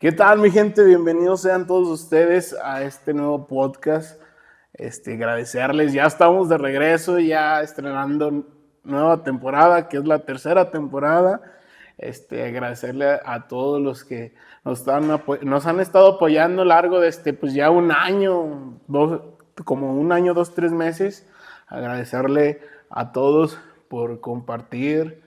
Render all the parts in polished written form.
¿Qué tal, mi gente? Bienvenidos sean todos ustedes a este nuevo podcast. Agradecerles, ya estamos de regreso, ya estrenando nueva temporada, que es la tercera temporada. Agradecerle a todos los que nos han estado apoyando a lo largo de pues ya un año, como un año, 2, 3 meses. Agradecerle a todos por compartir,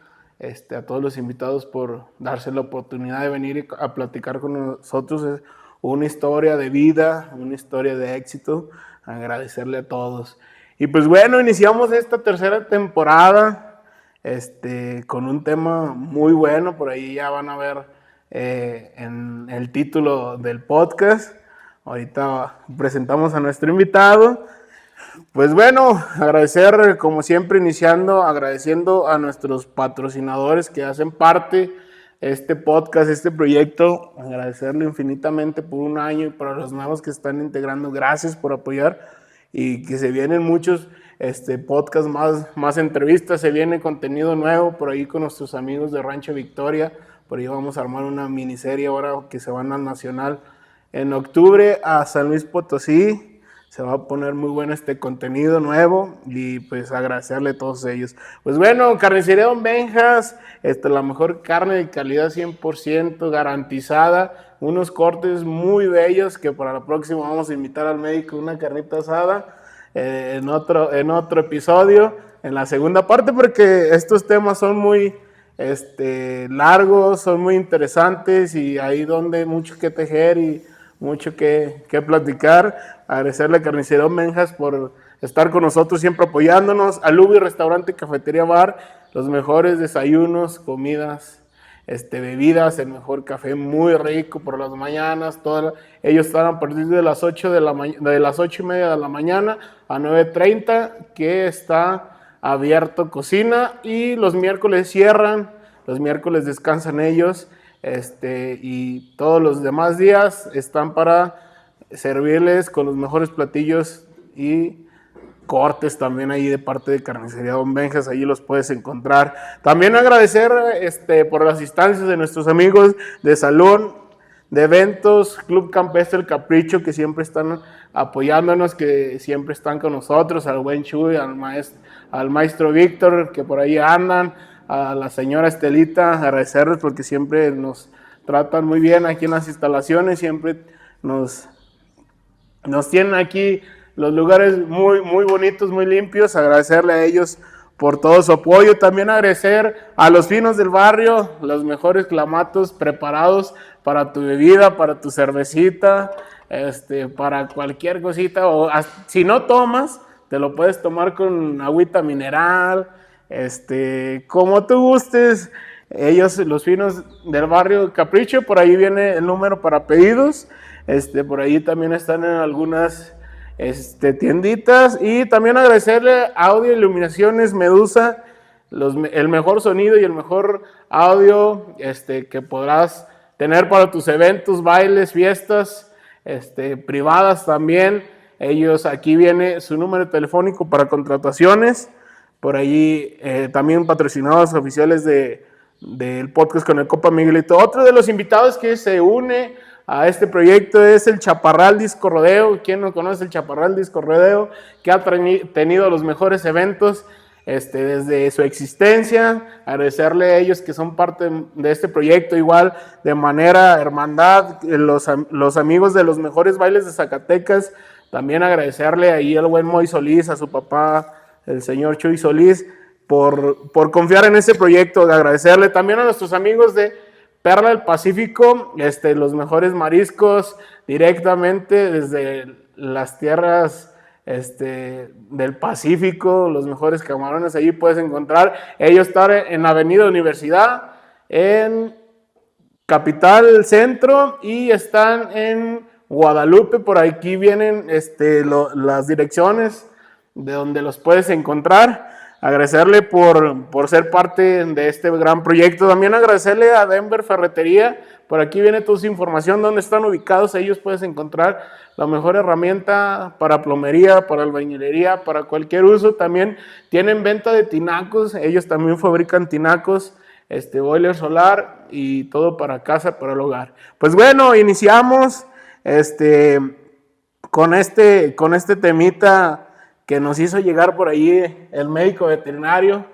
a todos los invitados por darse la oportunidad de venir a platicar con nosotros una historia de vida, una historia de éxito. Agradecerle a todos. Y pues bueno, iniciamos esta tercera temporada con un tema muy bueno. Por ahí ya van a ver en el título del podcast. Ahorita presentamos a nuestro invitado. Pues bueno, agradecer como siempre iniciando, agradeciendo a nuestros patrocinadores que hacen parte de este podcast, este proyecto, agradecerle infinitamente por un año y para los nuevos que están integrando, gracias por apoyar y que se vienen muchos podcasts más entrevistas, se viene contenido nuevo por ahí con nuestros amigos de Rancho Victoria, por ahí vamos a armar una miniserie ahora que se van al Nacional en octubre a San Luis Potosí. Se va a poner muy bueno este contenido nuevo y pues agradecerle a todos ellos. Pues bueno, Carnicería Don Benjas, la mejor carne de calidad 100% garantizada, unos cortes muy bellos que para la próxima vamos a invitar al médico una carnita asada en otro episodio, en la segunda parte, porque estos temas son muy largos, son muy interesantes y hay donde mucho que tejer y mucho que platicar. Agradecerle a Carnicería Menjas por estar con nosotros, siempre apoyándonos. A Lubi Restaurante, Cafetería, Bar, los mejores desayunos, comidas, bebidas, el mejor café muy rico por las mañanas. Ellos están a partir de las 8:30 de la mañana a 9:30, que está abierto cocina, y los miércoles cierran, los miércoles descansan ellos. Y todos los demás días están para servirles con los mejores platillos y cortes también ahí de parte de Carnicería Don Benjas, ahí los puedes encontrar. También agradecer por las instancias de nuestros amigos de Salón de Eventos, Club Campestre El Capricho, que siempre están apoyándonos, que siempre están con nosotros, al buen Chuy, al maestro Víctor, que por ahí andan, a la señora Estelita, agradecerles porque siempre nos tratan muy bien aquí en las instalaciones, siempre nos tienen aquí los lugares muy, muy bonitos, muy limpios. Agradecerle a ellos por todo su apoyo. También agradecer a los finos del barrio, los mejores clamatos preparados para tu bebida, para tu cervecita, para cualquier cosita. O si no tomas, te lo puedes tomar con agüita mineral, como tú gustes. Ellos, los finos del barrio Capricho, por ahí viene el número para pedidos. Por ahí también están en algunas tienditas. Y también agradecerle a Audio Iluminaciones Medusa, el mejor sonido y el mejor audio que podrás tener para tus eventos, bailes, fiestas privadas también. Ellos, aquí viene su número telefónico para contrataciones. Por ahí también patrocinados oficiales del podcast con el Copa Miguelito. Otro de los invitados que se une a este proyecto es el Chaparral Disco Rodeo. ¿Quién no conoce el Chaparral Disco Rodeo? Que ha tenido los mejores eventos desde su existencia. Agradecerle a ellos que son parte de este proyecto, igual de manera hermandad, los amigos de los mejores bailes de Zacatecas. También agradecerle ahí al buen Moy Solís, a su papá, el señor Chuy Solís, por confiar en ese proyecto. Agradecerle también a nuestros amigos de Perla del Pacífico, los mejores mariscos directamente desde las tierras del Pacífico, los mejores camarones, allí puedes encontrar. Ellos están en Avenida Universidad, en Capital Centro, y están en Guadalupe. Por aquí vienen las direcciones de donde los puedes encontrar. Agradecerle por ser parte de este gran proyecto. También agradecerle a Denver Ferretería. Por aquí viene toda su información, dónde están ubicados. Ellos puedes encontrar la mejor herramienta para plomería, para albañilería, para cualquier uso. También tienen venta de tinacos. Ellos también fabrican tinacos boiler solar y todo para casa, para el hogar. Pues bueno, iniciamos con este temita que nos hizo llegar por ahí el médico veterinario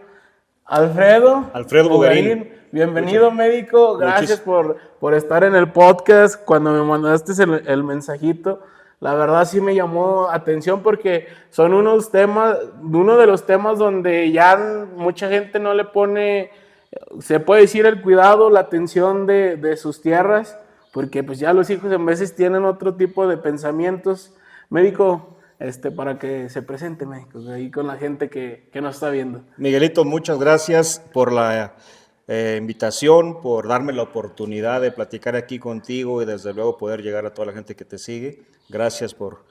Alfredo Alfredo Bugarín. Bienvenido, médico. Gracias por estar en el podcast. Cuando me mandaste el mensajito, la verdad sí me llamó atención porque son uno de los temas donde ya mucha gente no le pone, se puede decir, el cuidado, la atención de sus tierras, porque pues ya los hijos en veces tienen otro tipo de pensamientos. Médico, para que se presente, médico, ahí con la gente que nos está viendo. Miguelito, muchas gracias por la invitación, por darme la oportunidad de platicar aquí contigo y desde luego poder llegar a toda la gente que te sigue. Gracias por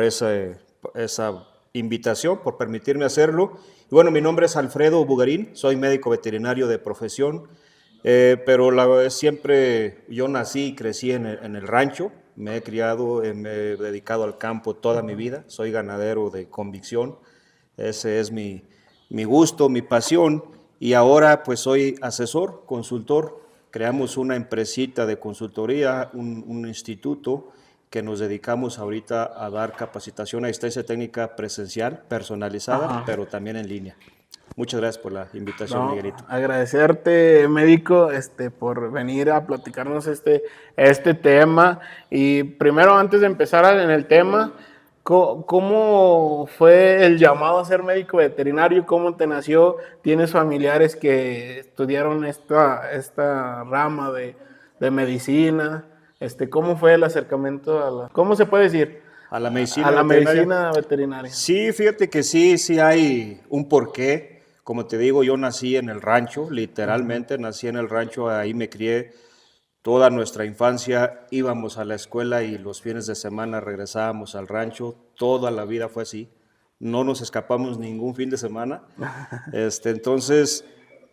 esa invitación, por permitirme hacerlo. Y bueno, mi nombre es Alfredo Bugarín, soy médico veterinario de profesión, pero siempre yo nací y crecí en el rancho, me he criado, me he dedicado al campo toda mi vida, soy ganadero de convicción, ese es mi gusto, mi pasión, y ahora pues soy asesor, consultor. Creamos una empresita de consultoría, un instituto que nos dedicamos ahorita a dar capacitación a asistencia técnica presencial, personalizada, Ajá. pero también en línea. Muchas gracias por la invitación, Miguelito. Agradecerte, médico, por venir a platicarnos este tema. Y primero, antes de empezar en el tema, ¿cómo fue el llamado a ser médico veterinario? ¿Cómo te nació? ¿Tienes familiares que estudiaron esta rama de medicina? ¿Cómo fue el acercamiento ¿cómo se puede decir? A la A medicina la veterinaria. medicina veterinaria. Sí, fíjate que sí hay un porqué. Como te digo, yo nací en el rancho, literalmente nací en el rancho, ahí me crié toda nuestra infancia, íbamos a la escuela y los fines de semana regresábamos al rancho, toda la vida fue así, no nos escapamos ningún fin de semana. Entonces,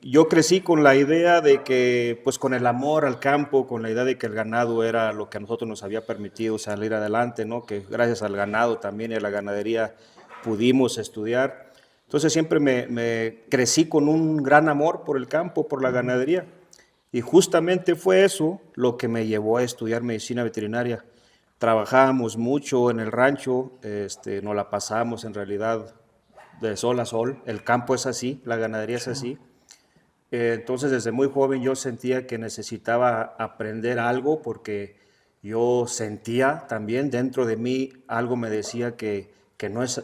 yo crecí con la idea de que, pues con el amor al campo, con la idea de que el ganado era lo que a nosotros nos había permitido salir adelante, ¿no? Que gracias al ganado también y a la ganadería pudimos estudiar. Entonces siempre me crecí con un gran amor por el campo, por la ganadería. Y justamente fue eso lo que me llevó a estudiar medicina veterinaria. Trabajábamos mucho en el rancho, nos la pasábamos en realidad de sol a sol. El campo es así, la ganadería es así. Entonces desde muy joven yo sentía que necesitaba aprender algo porque yo sentía también dentro de mí algo me decía que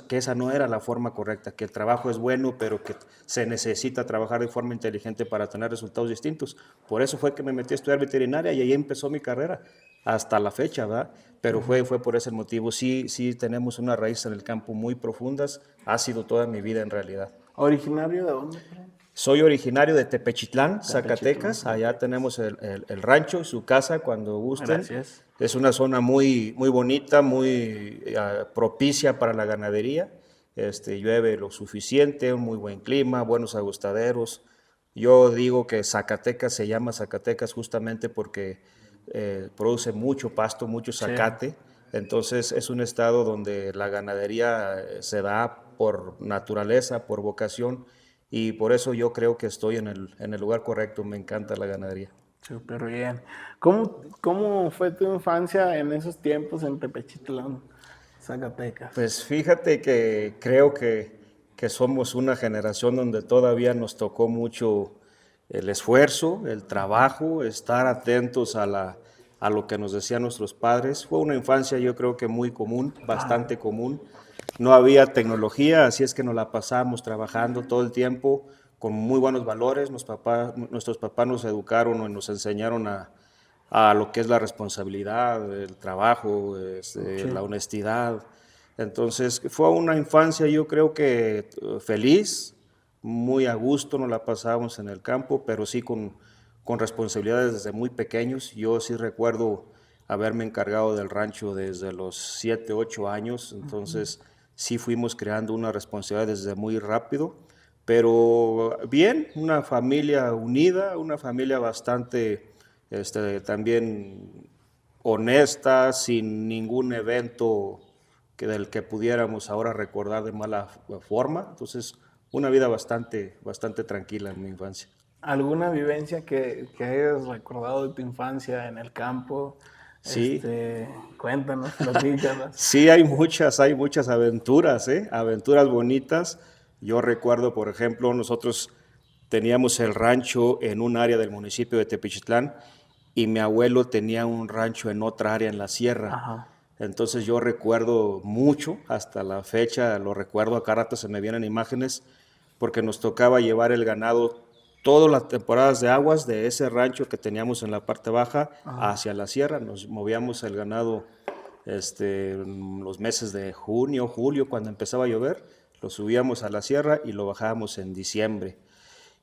esa no era la forma correcta, que el trabajo es bueno, pero que se necesita trabajar de forma inteligente para tener resultados distintos. Por eso fue que me metí a estudiar veterinaria y ahí empezó mi carrera, hasta la fecha, ¿verdad? Pero fue por ese motivo. Sí tenemos unas raíces en el campo muy profundas, ha sido toda mi vida en realidad. ¿Originario de dónde? Soy originario de Tepechitlán, Zacatecas. Allá tenemos el rancho, su casa, cuando gusten. Gracias. Es una zona muy bonita, muy propicia para la ganadería. Llueve lo suficiente, un muy buen clima, buenos agustaderos. Yo digo que Zacatecas se llama Zacatecas justamente porque produce mucho pasto, mucho zacate. Sí. Entonces es un estado donde la ganadería se da por naturaleza, por vocación, y por eso yo creo que estoy en el lugar correcto. Me encanta la ganadería. Súper bien. ¿Cómo fue tu infancia en esos tiempos en Tepechitlán, Zacatecas? Pues fíjate que creo que somos una generación donde todavía nos tocó mucho el esfuerzo, el trabajo, estar atentos a lo que nos decían nuestros padres. Fue una infancia yo creo que muy común, bastante común. No había tecnología, así es que nos la pasábamos trabajando todo el tiempo con muy buenos valores. Nuestros papás nos educaron y nos enseñaron a lo que es la responsabilidad, el trabajo, sí, la honestidad. Entonces fue una infancia yo creo que feliz, muy a gusto nos la pasábamos en el campo, pero sí con responsabilidades desde muy pequeños. Yo sí recuerdo haberme encargado del rancho desde los 7, 8 años, entonces sí fuimos creando una responsabilidad desde muy rápido, pero bien, una familia unida, una familia bastante también honesta, sin ningún evento del que pudiéramos ahora recordar de mala forma. Entonces, una vida bastante tranquila en mi infancia. ¿Alguna vivencia que hayas recordado de tu infancia en el campo? Sí, Cuéntanos, platícanos. sí, hay muchas aventuras, ¿eh? Aventuras bonitas. Yo recuerdo, por ejemplo, nosotros teníamos el rancho en un área del municipio de Tepichitlán y mi abuelo tenía un rancho en otra área en la sierra. Ajá. Entonces yo recuerdo mucho, hasta la fecha lo recuerdo, a cada rato se me vienen imágenes, porque nos tocaba llevar el ganado todas las temporadas de aguas de ese rancho que teníamos en la parte baja hacia la sierra. Nos movíamos el ganado los meses de junio, julio, cuando empezaba a llover, lo subíamos a la sierra y lo bajábamos en diciembre.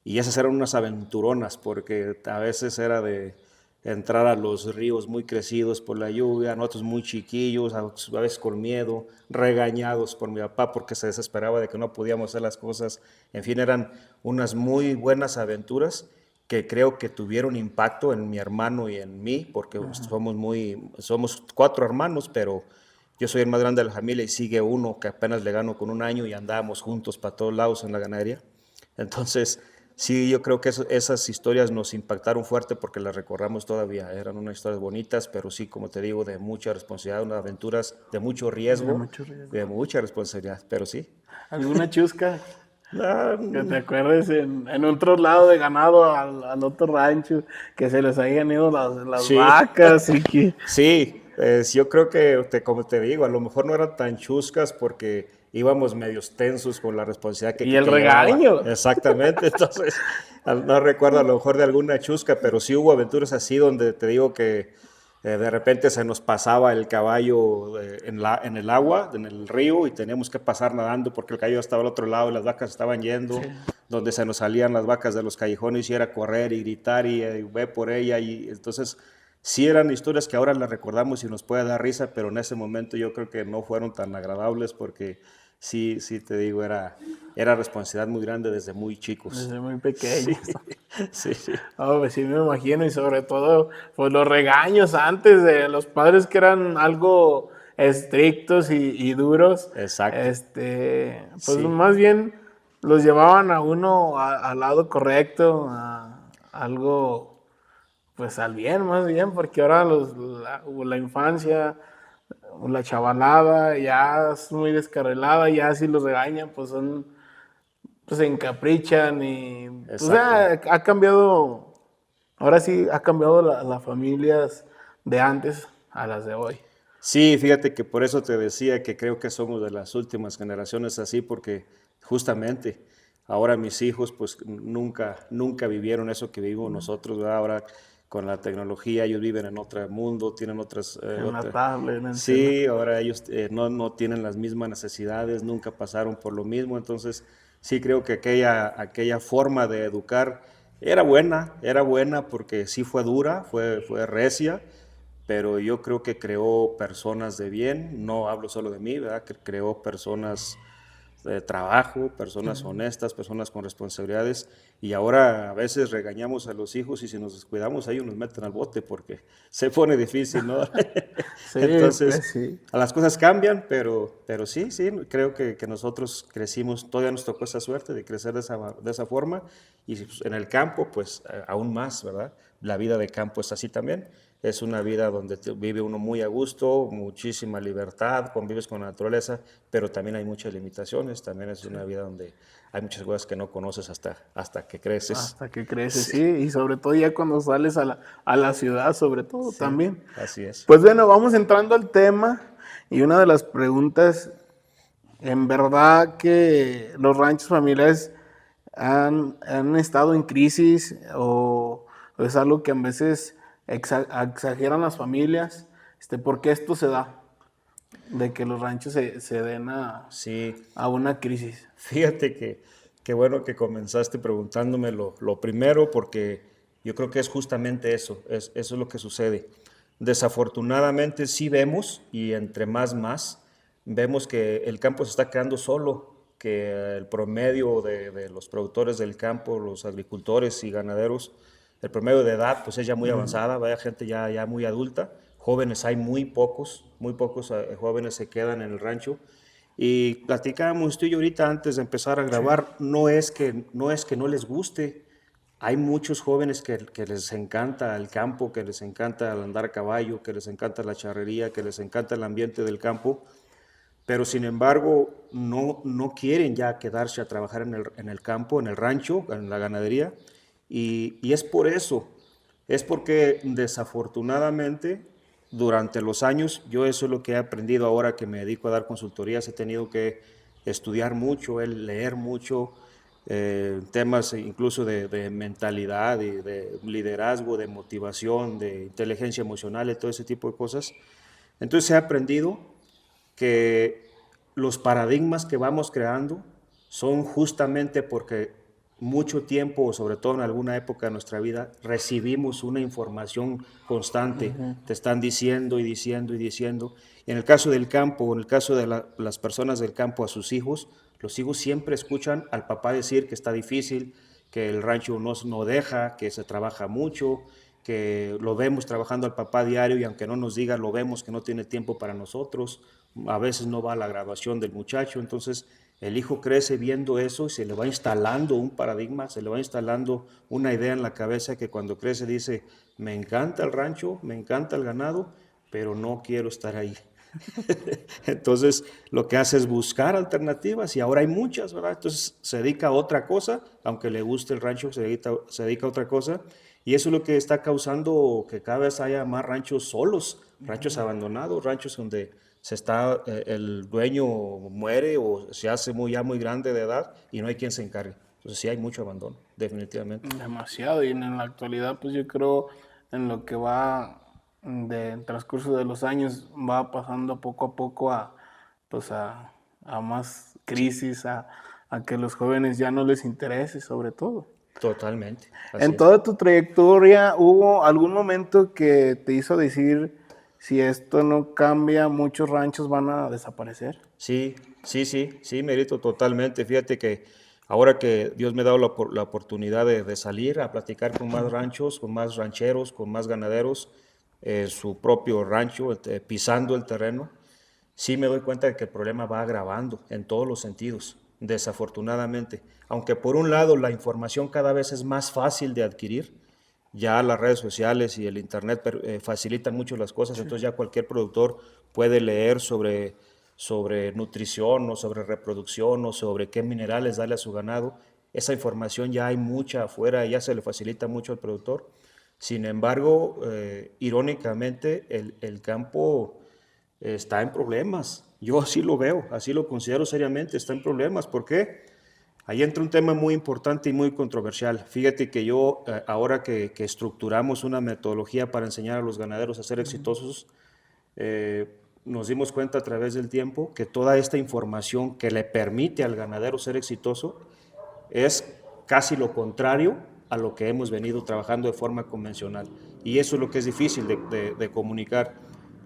Y esas eran unas aventuronas, porque a veces era de entrar a los ríos muy crecidos por la lluvia, nosotros muy chiquillos, a veces con miedo, regañados por mi papá porque se desesperaba de que no podíamos hacer las cosas. En fin, eran unas muy buenas aventuras que creo que tuvieron impacto en mi hermano y en mí, porque somos 4 hermanos, pero yo soy el más grande de la familia y sigue uno que apenas le gano con un año y andábamos juntos para todos lados en la ganadería. Entonces, sí, yo creo que esas historias nos impactaron fuerte porque las recordamos todavía. Eran unas historias bonitas, pero sí, como te digo, de mucha responsabilidad, unas aventuras de mucho De riesgo, mucho riesgo. de mucha responsabilidad, pero sí. ¿Alguna chusca Ah, que te acuerdes en otro lado de ganado al otro rancho, que se les hayan ido las sí, vacas y que... sí, yo creo que, como te digo, a lo mejor no eran tan chuscas porque íbamos medios tensos con la responsabilidad Y el que llevaba. regaño. Exactamente, entonces no recuerdo a lo mejor de alguna chusca, pero sí hubo aventuras así donde te digo que de repente se nos pasaba el caballo en el agua, en el río, y teníamos que pasar nadando porque el caballo estaba al otro lado y las vacas estaban yendo, Sí. donde se nos salían las vacas de los callejones y era correr y gritar y ve por ella. Y entonces sí eran historias que ahora las recordamos y nos puede dar risa, pero en ese momento yo creo que no fueron tan agradables porque sí, sí te digo, era responsabilidad muy grande desde muy chicos. Desde muy Sí, pequeños. sí, sí. Oh, pues sí me imagino, y sobre todo, pues los regaños antes de los padres que eran algo estrictos y duros, Exacto. pues Sí, más bien los llevaban a uno al lado correcto, a algo, pues al bien, más bien, porque ahora la infancia, la chavalada ya es muy descarrilada, ya si los regañan, pues se encaprichan y pues exacto. ha cambiado, ahora sí ha cambiado las familias de antes a las de hoy. Sí, fíjate que por eso te decía que creo que somos de las últimas generaciones así, porque justamente ahora mis hijos pues nunca vivieron eso que vivimos nosotros, ¿verdad? Ahora con la tecnología ellos viven en otro mundo, tienen En la tablet, en el celular. sí, ahora ellos no tienen las mismas necesidades, nunca pasaron por lo mismo, entonces sí creo que aquella forma de educar era buena porque sí fue dura, fue recia, pero yo creo que creó personas de bien, no hablo solo de mí, ¿verdad? Que creó personas de trabajo, personas honestas, personas con responsabilidades, y ahora a veces regañamos a los hijos y si nos descuidamos ellos nos meten al bote porque se pone difícil, ¿no? Sí, Entonces, pues sí. las cosas cambian, pero sí, sí, creo que nosotros crecimos, todavía nos tocó esa suerte de crecer de esa forma, y pues, en el campo, pues aún más, ¿verdad? La vida de campo es así también. Es una vida donde vive uno muy a gusto, muchísima libertad, convives con la naturaleza, pero también hay muchas limitaciones. También es una vida donde hay muchas cosas que no conoces hasta que creces. Hasta que creces, Sí, sí, y sobre todo ya cuando sales a la ciudad, sobre todo sí, también. así es. Pues bueno, vamos entrando al tema y una de las preguntas, en verdad que los ranchos familiares han estado en crisis o es algo que a veces exageran las familias, ¿por qué esto se da? De que los ranchos se den Sí, a una crisis. fíjate que qué bueno que comenzaste preguntándome lo primero, porque yo creo que es justamente eso, eso es lo que sucede. Desafortunadamente sí vemos, y entre más, vemos que el campo se está quedando solo, que el promedio de los productores del campo, los agricultores y ganaderos, el promedio de edad pues es ya muy avanzada, vaya gente ya muy adulta, jóvenes hay muy pocos jóvenes se quedan en el rancho. Y platicábamos tú y yo ahorita antes de empezar a Sí. grabar, no es que no les guste, hay muchos jóvenes que les encanta el campo, que les encanta el andar a caballo, que les encanta la charrería, que les encanta el ambiente del campo, pero sin embargo no quieren ya quedarse a trabajar en el campo, en el rancho, en la ganadería, y es por eso, es porque desafortunadamente durante los años, yo eso es lo que he aprendido ahora que me dedico a dar consultorías, he tenido que estudiar mucho, leer mucho, temas incluso de mentalidad, de liderazgo, de motivación, de inteligencia emocional y todo ese tipo de cosas. Entonces he aprendido que los paradigmas que vamos creando son justamente porque mucho tiempo, sobre todo en alguna época de nuestra vida, recibimos una información constante, te están diciendo y diciendo y diciendo. Y en el caso del campo, en el caso de las personas del campo a sus hijos, los hijos siempre escuchan al papá decir que está difícil, que el rancho no deja, que se trabaja mucho, que lo vemos trabajando al papá diario y aunque no nos diga, lo vemos que no tiene tiempo para nosotros, a veces no va a la graduación del muchacho, entonces el hijo crece viendo eso y se le va instalando un paradigma, se le va instalando una idea en la cabeza que cuando crece dice, me encanta el rancho, me encanta el ganado, pero no quiero estar ahí. Entonces lo que hace es buscar alternativas y ahora hay muchas, ¿verdad? Entonces se dedica a otra cosa, aunque le guste el rancho, se dedica a otra cosa. Y eso es lo que está causando que cada vez haya más ranchos solos, ranchos abandonados, ranchos donde el dueño muere o se hace ya muy grande de edad y no hay quien se encargue. Entonces sí hay mucho abandono, definitivamente. Demasiado, y en la actualidad, pues yo creo en lo que va del transcurso de los años, va pasando poco a poco pues a más crisis, a que los jóvenes ya no les interese, sobre todo. Totalmente, así En es. toda tu trayectoria, ¿hubo algún momento que te hizo decir, si esto no cambia, muchos ranchos van a desaparecer? Sí, sí, Merito, totalmente. Fíjate que ahora que Dios me ha dado la oportunidad de salir a platicar con más ranchos, con más rancheros, con más ganaderos, su propio rancho, pisando el terreno, sí me doy cuenta de que el problema va agravando en todos los sentidos, desafortunadamente. Aunque por un lado la información cada vez es más fácil de adquirir, ya las redes sociales y el internet facilitan mucho las cosas, entonces ya cualquier productor puede leer sobre nutrición o sobre reproducción o sobre qué minerales darle a su ganado. Esa información ya hay mucha afuera, ya se le facilita mucho al productor. Sin embargo, irónicamente, el campo está en problemas. Yo así lo veo, así lo considero seriamente, está en problemas. ¿Por qué? Ahí entra un tema muy importante y muy controversial. Fíjate que yo, ahora que estructuramos una metodología para enseñar a los ganaderos a ser exitosos, nos dimos cuenta a través del tiempo que toda esta información que le permite al ganadero ser exitoso es casi lo contrario a lo que hemos venido trabajando de forma convencional. Y eso es lo que es difícil de comunicar.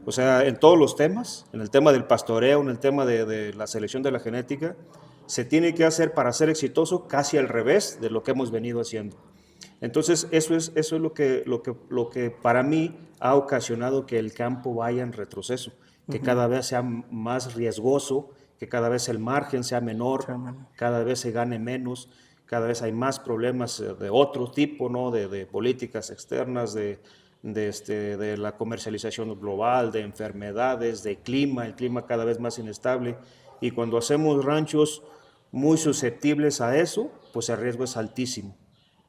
O sea, en todos los temas, en el tema del pastoreo, en el tema de la selección de la genética, se tiene que hacer para ser exitoso casi al revés de lo que hemos venido haciendo. Entonces, eso es lo que para mí ha ocasionado que el campo vaya en retroceso, que cada vez sea más riesgoso, que cada vez el margen sea menor, cada vez se gane menos, cada vez hay más problemas de otro tipo, ¿no? De políticas externas, de la comercialización global, de enfermedades, de clima, el clima cada vez más inestable. Y cuando hacemos ranchos muy susceptibles a eso, pues el riesgo es altísimo.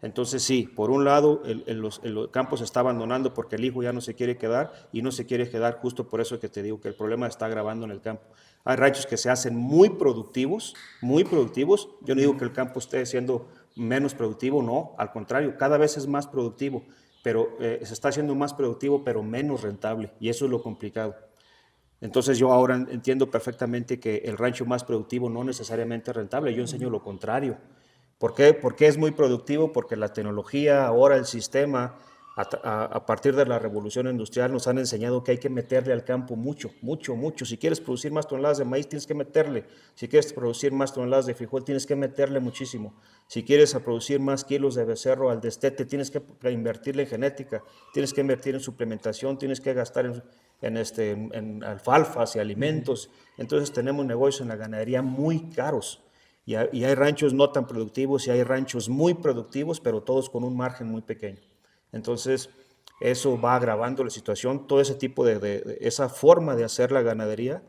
Entonces sí, por un lado el campo se está abandonando porque el hijo ya no se quiere quedar y no se quiere quedar justo por eso que te digo que el problema está agravando en el campo. Hay ranchos que se hacen muy productivos, muy productivos. Yo no digo que el campo esté siendo menos productivo, no, al contrario, cada vez es más productivo, pero se está haciendo más productivo pero menos rentable y eso es lo complicado. Entonces yo ahora entiendo perfectamente que el rancho más productivo no necesariamente es rentable, yo enseño lo contrario. ¿Por qué? Porque es muy productivo, porque la tecnología, ahora el sistema, a partir de la revolución industrial nos han enseñado que hay que meterle al campo mucho, mucho, mucho. Si quieres producir más toneladas de maíz, tienes que meterle. Si quieres producir más toneladas de frijol, tienes que meterle muchísimo. Si quieres producir más kilos de becerro al destete, tienes que invertirle en genética, tienes que invertir en suplementación, tienes que gastar en alfalfas y alimentos. Entonces tenemos negocios en la ganadería muy caros. y hay ranchos no tan productivos y hay ranchos muy productivos, pero todos con un margen muy pequeño. Entonces, eso va agravando la situación. Todo ese tipo esa forma de hacer la ganadería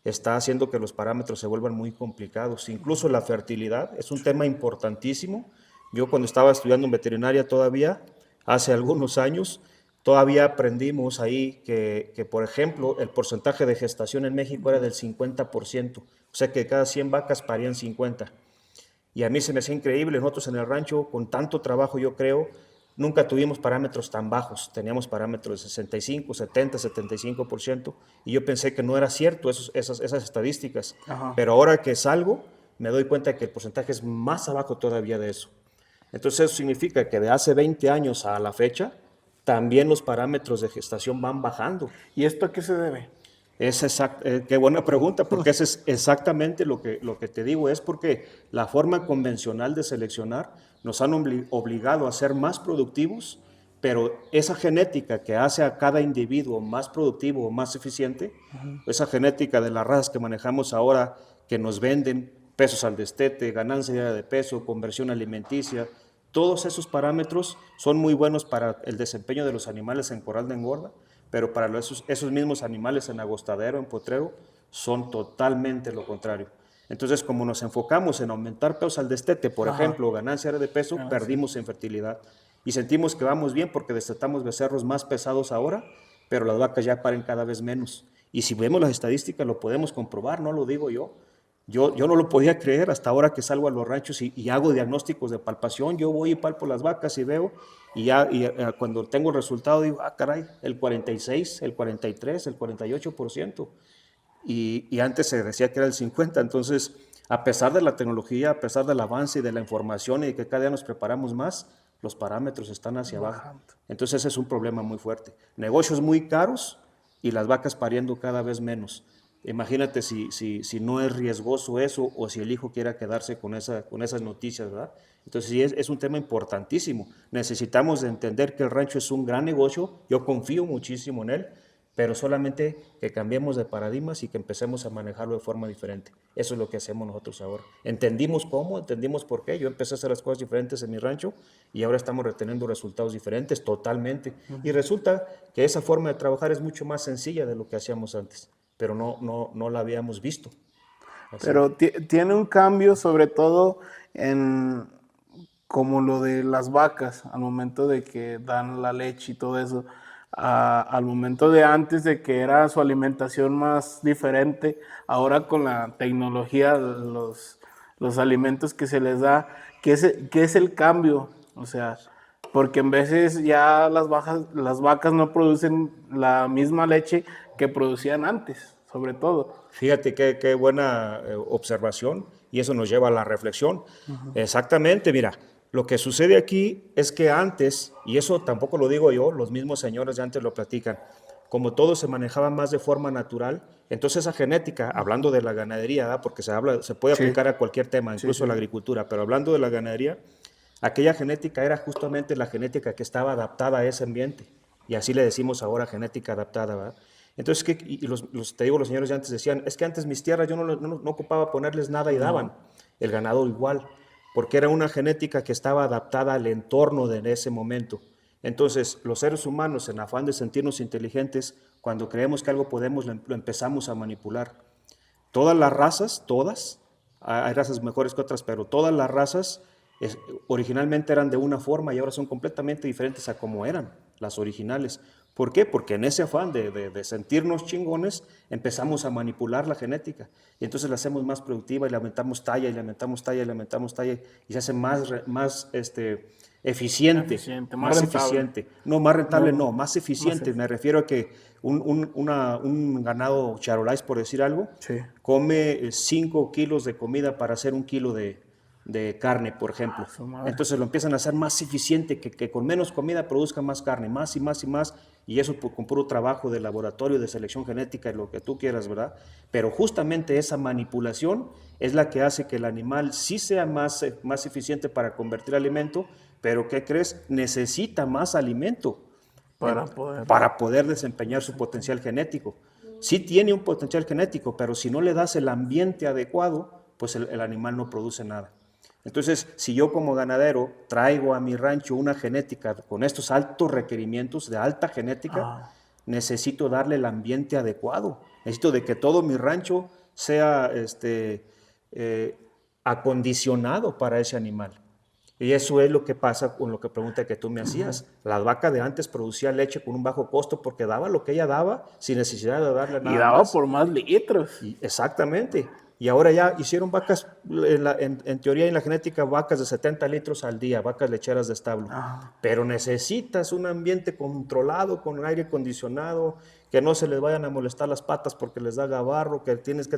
está haciendo que los parámetros se vuelvan muy complicados. Incluso la fertilidad es un tema importantísimo. Yo cuando estaba estudiando en veterinaria todavía, hace algunos años, todavía aprendimos ahí que, por ejemplo, el porcentaje de gestación en México era del 50%. O sea que cada 100 vacas parían 50. Y a mí se me hacía increíble. Nosotros en el rancho, con tanto trabajo, yo creo, nunca tuvimos parámetros tan bajos. Teníamos parámetros de 65, 70, 75%. Y yo pensé que no era cierto esas estadísticas. Ajá. Pero ahora que salgo, me doy cuenta que el porcentaje es más abajo todavía de eso. Entonces eso significa que de hace 20 años a la fecha, también los parámetros de gestación van bajando. ¿Y esto a qué se debe? Qué buena pregunta, porque eso es exactamente lo que te digo, es porque la forma convencional de seleccionar nos han obligado a ser más productivos, pero esa genética que hace a cada individuo más productivo o más eficiente, esa genética de las razas que manejamos ahora, que nos venden pesos al destete, ganancia de peso, conversión alimenticia, todos esos parámetros son muy buenos para el desempeño de los animales en corral de engorda, pero para esos mismos animales en agostadero, en potrero, son totalmente lo contrario. Entonces, como nos enfocamos en aumentar pesos al destete, por ejemplo, ganancia de peso, perdimos en fertilidad. Y sentimos que vamos bien porque destetamos becerros más pesados ahora, pero las vacas ya paren cada vez menos. Y si vemos las estadísticas, lo podemos comprobar, no lo digo yo. Yo no lo podía creer hasta ahora que salgo a los ranchos y hago diagnósticos de palpación. Yo voy y palpo las vacas y veo, cuando tengo el resultado digo, caray, el 46, el 43, el 48%. Y antes se decía que era el 50%. Entonces, a pesar de la tecnología, a pesar del avance y de la información y de que cada día nos preparamos más, los parámetros están hacia abajo. Entonces, ese es un problema muy fuerte. Negocios muy caros y las vacas pariendo cada vez menos. Imagínate si no es riesgoso eso o si el hijo quiera quedarse con esas noticias, ¿verdad? Entonces sí, es un tema importantísimo. Necesitamos entender que el rancho es un gran negocio, yo confío muchísimo en él, pero solamente que cambiemos de paradigmas y que empecemos a manejarlo de forma diferente. Eso es lo que hacemos nosotros ahora. Entendimos cómo, entendimos por qué. Yo empecé a hacer las cosas diferentes en mi rancho y ahora estamos reteniendo resultados diferentes totalmente. Y resulta que esa forma de trabajar es mucho más sencilla de lo que hacíamos antes, pero no la habíamos visto. Así. Pero tiene un cambio sobre todo en como lo de las vacas, al momento de que dan la leche y todo eso, al momento de antes de que era su alimentación más diferente, ahora con la tecnología, los alimentos que se les da, ¿qué es el cambio? O sea, porque en veces ya las vacas no producen la misma leche que producían antes, sobre todo. Fíjate qué buena observación y eso nos lleva a la reflexión. Exactamente, mira, lo que sucede aquí es que antes, y eso tampoco lo digo yo, los mismos señores de antes lo platican, como todo se manejaba más de forma natural, entonces esa genética, hablando de la ganadería, ¿verdad? Porque se puede aplicar a cualquier tema, incluso a la agricultura, pero hablando de la ganadería, aquella genética era justamente la genética que estaba adaptada a ese ambiente, y así le decimos ahora genética adaptada, ¿verdad? Entonces, te digo, los señores de antes decían, es que antes mis tierras yo no ocupaba ponerles nada y daban, el ganado igual, porque era una genética que estaba adaptada al entorno de ese momento. Entonces, los seres humanos, en afán de sentirnos inteligentes, cuando creemos que algo podemos, lo empezamos a manipular. Todas las razas, hay razas mejores que otras, pero todas las razas originalmente eran de una forma y ahora son completamente diferentes a como eran las originales. ¿Por qué? Porque en ese afán de sentirnos chingones empezamos a manipular la genética y entonces la hacemos más productiva y le aumentamos talla y le aumentamos talla y le aumentamos talla y se hace más eficiente, más rentable. No, más rentable no, más eficiente. Me refiero a que un ganado charolais, por decir algo, come 5 kilos de comida para hacer 1 kilo de carne, por ejemplo. Entonces lo empiezan a hacer más eficiente, que con menos comida produzca más carne, más y más y más, y eso con puro trabajo de laboratorio, de selección genética y lo que tú quieras, ¿verdad? Pero justamente esa manipulación es la que hace que el animal sí sea más eficiente para convertir alimento, pero ¿qué crees? Necesita más alimento para poder desempeñar su potencial genético. Sí tiene un potencial genético, pero si no le das el ambiente adecuado, pues el animal no produce nada. Entonces, si yo como ganadero traigo a mi rancho una genética con estos altos requerimientos de alta genética, necesito darle el ambiente adecuado. Necesito de que todo mi rancho sea acondicionado para ese animal. Y eso es lo que pasa con lo que pregunta que tú me hacías. La vaca de antes producía leche con un bajo costo porque daba lo que ella daba sin necesidad de darle nada Y daba más. por más litros. Exactamente. Y ahora ya hicieron vacas, en teoría en la genética, vacas de 70 litros al día, vacas lecheras de establo. Pero necesitas un ambiente controlado, con aire acondicionado, que no se les vayan a molestar las patas porque les da gabarro, que tienes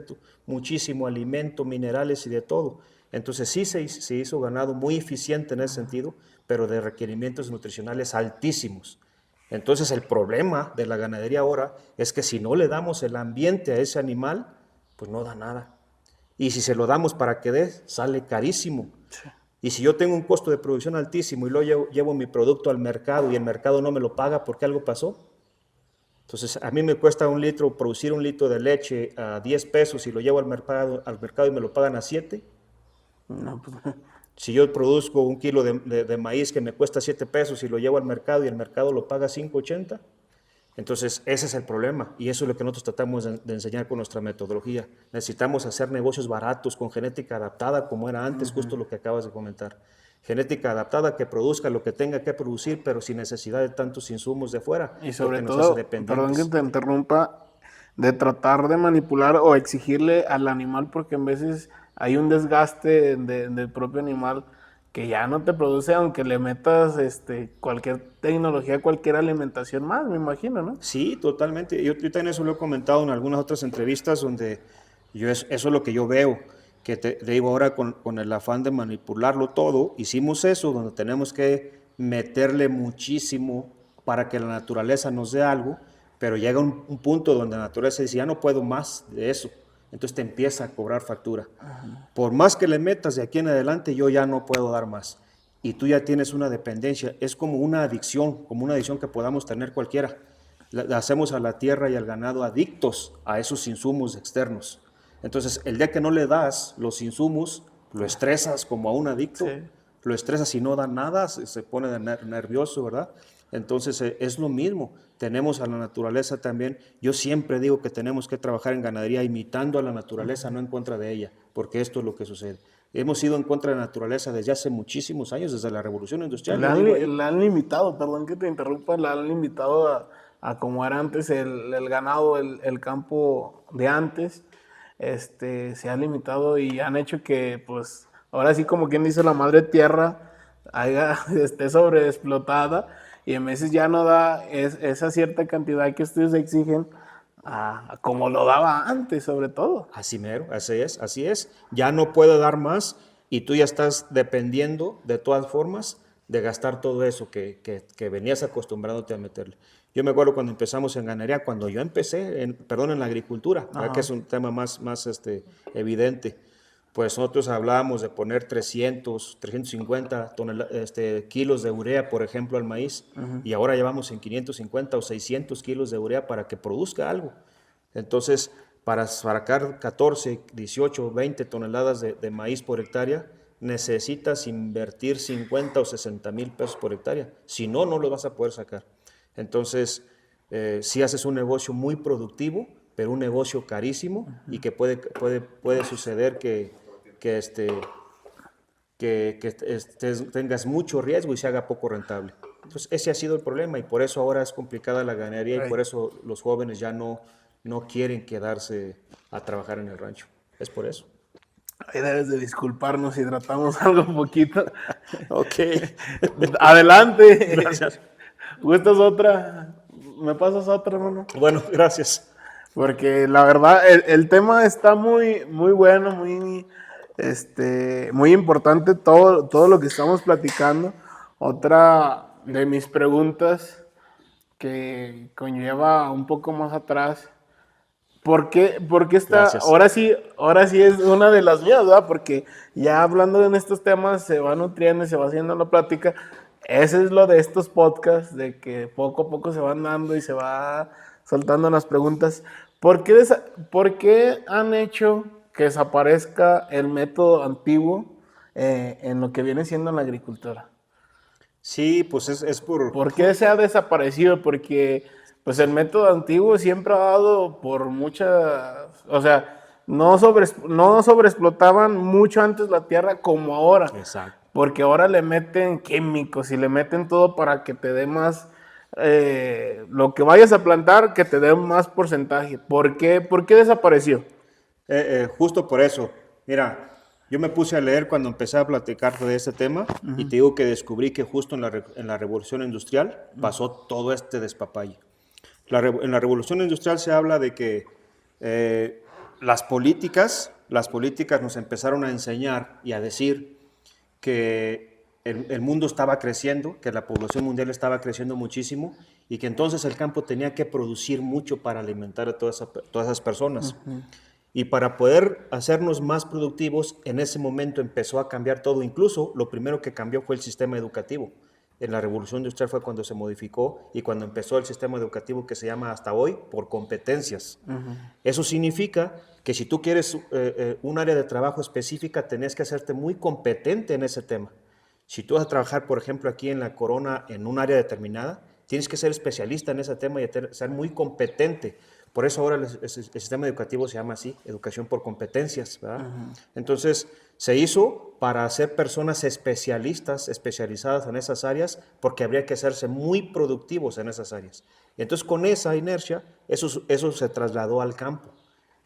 muchísimo alimento, minerales y de todo. Entonces sí se hizo ganado muy eficiente en ese sentido, pero de requerimientos nutricionales altísimos. Entonces el problema de la ganadería ahora es que si no le damos el ambiente a ese animal, pues no da nada. Y si se lo damos para que dé, sale carísimo. Sí. Y si yo tengo un costo de producción altísimo y luego llevo mi producto al mercado y el mercado no me lo paga porque algo pasó, entonces a mí me cuesta producir un litro de leche a 10 pesos y lo llevo al mercado y me lo pagan a 7. No, pues... Si yo produzco un kilo de maíz que me cuesta 7 pesos y lo llevo al mercado y el mercado lo paga 5.80, entonces ese es el problema y eso es lo que nosotros tratamos de enseñar con nuestra metodología. Necesitamos hacer negocios baratos con genética adaptada como era antes, justo lo que acabas de comentar. Genética adaptada que produzca lo que tenga que producir, pero sin necesidad de tantos insumos de fuera. Y sobre todo, perdón que te interrumpa, de tratar de manipular o exigirle al animal, porque en veces hay un desgaste del propio animal que ya no te produce, aunque le metas cualquier tecnología, cualquier alimentación más, me imagino, ¿no? Sí, totalmente. Yo también eso lo he comentado en algunas otras entrevistas donde eso es lo que yo veo, que te digo ahora con el afán de manipularlo todo, hicimos eso donde tenemos que meterle muchísimo para que la naturaleza nos dé algo, pero llega un punto donde la naturaleza dice, ya no puedo más de eso. Entonces te empieza a cobrar factura. Por más que le metas de aquí en adelante, yo ya no puedo dar más. Y tú ya tienes una dependencia. Es como una adicción que podamos tener cualquiera. Hacemos a la tierra y al ganado adictos a esos insumos externos. Entonces, el día que no le das los insumos, lo estresas como a un adicto. Sí. Lo estresas y no da nada, se pone nervioso, ¿verdad? Entonces, es lo mismo. Tenemos a la naturaleza también. Yo siempre digo que tenemos que trabajar en ganadería imitando a la naturaleza, no en contra de ella, porque esto es lo que sucede. Hemos ido en contra de la naturaleza desde hace muchísimos años, desde la Revolución Industrial. La han limitado, perdón que te interrumpa, la han limitado a como era antes el ganado, el campo de antes. Se ha limitado y han hecho que, pues, ahora sí como quien dice la madre tierra esté sobreexplotada y en veces ya no da esa cierta cantidad que ustedes exigen como lo daba antes, sobre todo. Así mero, así es. Ya no puede dar más y tú ya estás dependiendo de todas formas de gastar todo eso que venías acostumbrándote a meterle. Yo me acuerdo cuando empezamos en ganadería, cuando yo empecé, en la agricultura, que es un tema más evidente, pues nosotros hablábamos de poner 350 kilos de urea, por ejemplo, al maíz, y ahora llevamos en 550 o 600 kilos de urea para que produzca algo. Entonces, para sacar 14, 18, 20 toneladas de maíz por hectárea, necesitas invertir 50 o 60 mil pesos por hectárea. Si no, no lo vas a poder sacar. Entonces, sí haces un negocio muy productivo, pero un negocio carísimo y que puede suceder que tengas mucho riesgo y se haga poco rentable. Entonces, ese ha sido el problema y por eso ahora es complicada la ganadería y por eso los jóvenes ya no quieren quedarse a trabajar en el rancho. Es por eso. Ahí debes de disculparnos si tratamos algo un poquito. Ok. Adelante. Gracias. ¿Gustas otra? ¿Me pasas otra, hermano? Bueno, gracias. Porque la verdad, el tema está muy, muy bueno, muy importante todo lo que estamos platicando. Otra de mis preguntas que conlleva un poco más atrás. ¿Por qué está? Gracias. Ahora sí es una de las mías, ¿verdad? Porque ya hablando en estos temas se va nutriendo y se va haciendo la plática. Ese es lo de estos podcasts, de que poco a poco se van dando y se va soltando las preguntas. ¿Por qué han hecho que desaparezca el método antiguo en lo que viene siendo la agricultura? Sí, pues es por... ¿Por qué se ha desaparecido? Porque pues el método antiguo siempre ha dado por muchas, o sea, no sobreexplotaban mucho antes la tierra como ahora, Exacto. porque ahora le meten químicos y le meten todo para que te dé más, lo que vayas a plantar, que te dé más porcentaje. ¿Por qué desapareció? Justo por eso, mira, yo me puse a leer cuando empecé a platicar de este tema y te digo que descubrí que justo en la revolución industrial pasó todo este despapalle. En la revolución industrial se habla de que las políticas nos empezaron a enseñar y a decir que el mundo estaba creciendo, que la población mundial estaba creciendo muchísimo y que entonces el campo tenía que producir mucho para alimentar a todas esas personas. Y para poder hacernos más productivos, en ese momento empezó a cambiar todo. Incluso lo primero que cambió fue el sistema educativo. En la revolución industrial fue cuando se modificó y cuando empezó el sistema educativo que se llama hasta hoy por competencias. Eso significa que si tú quieres un área de trabajo específica, tenés que hacerte muy competente en ese tema. Si tú vas a trabajar, por ejemplo, aquí en la Corona, en un área determinada, tienes que ser especialista en ese tema y ser muy competente. Por eso ahora el sistema educativo se llama así, educación por competencias, ¿verdad? Entonces, se hizo para hacer personas especializadas en esas áreas, porque habría que hacerse muy productivos en esas áreas. Y entonces, con esa inercia, eso se trasladó al campo.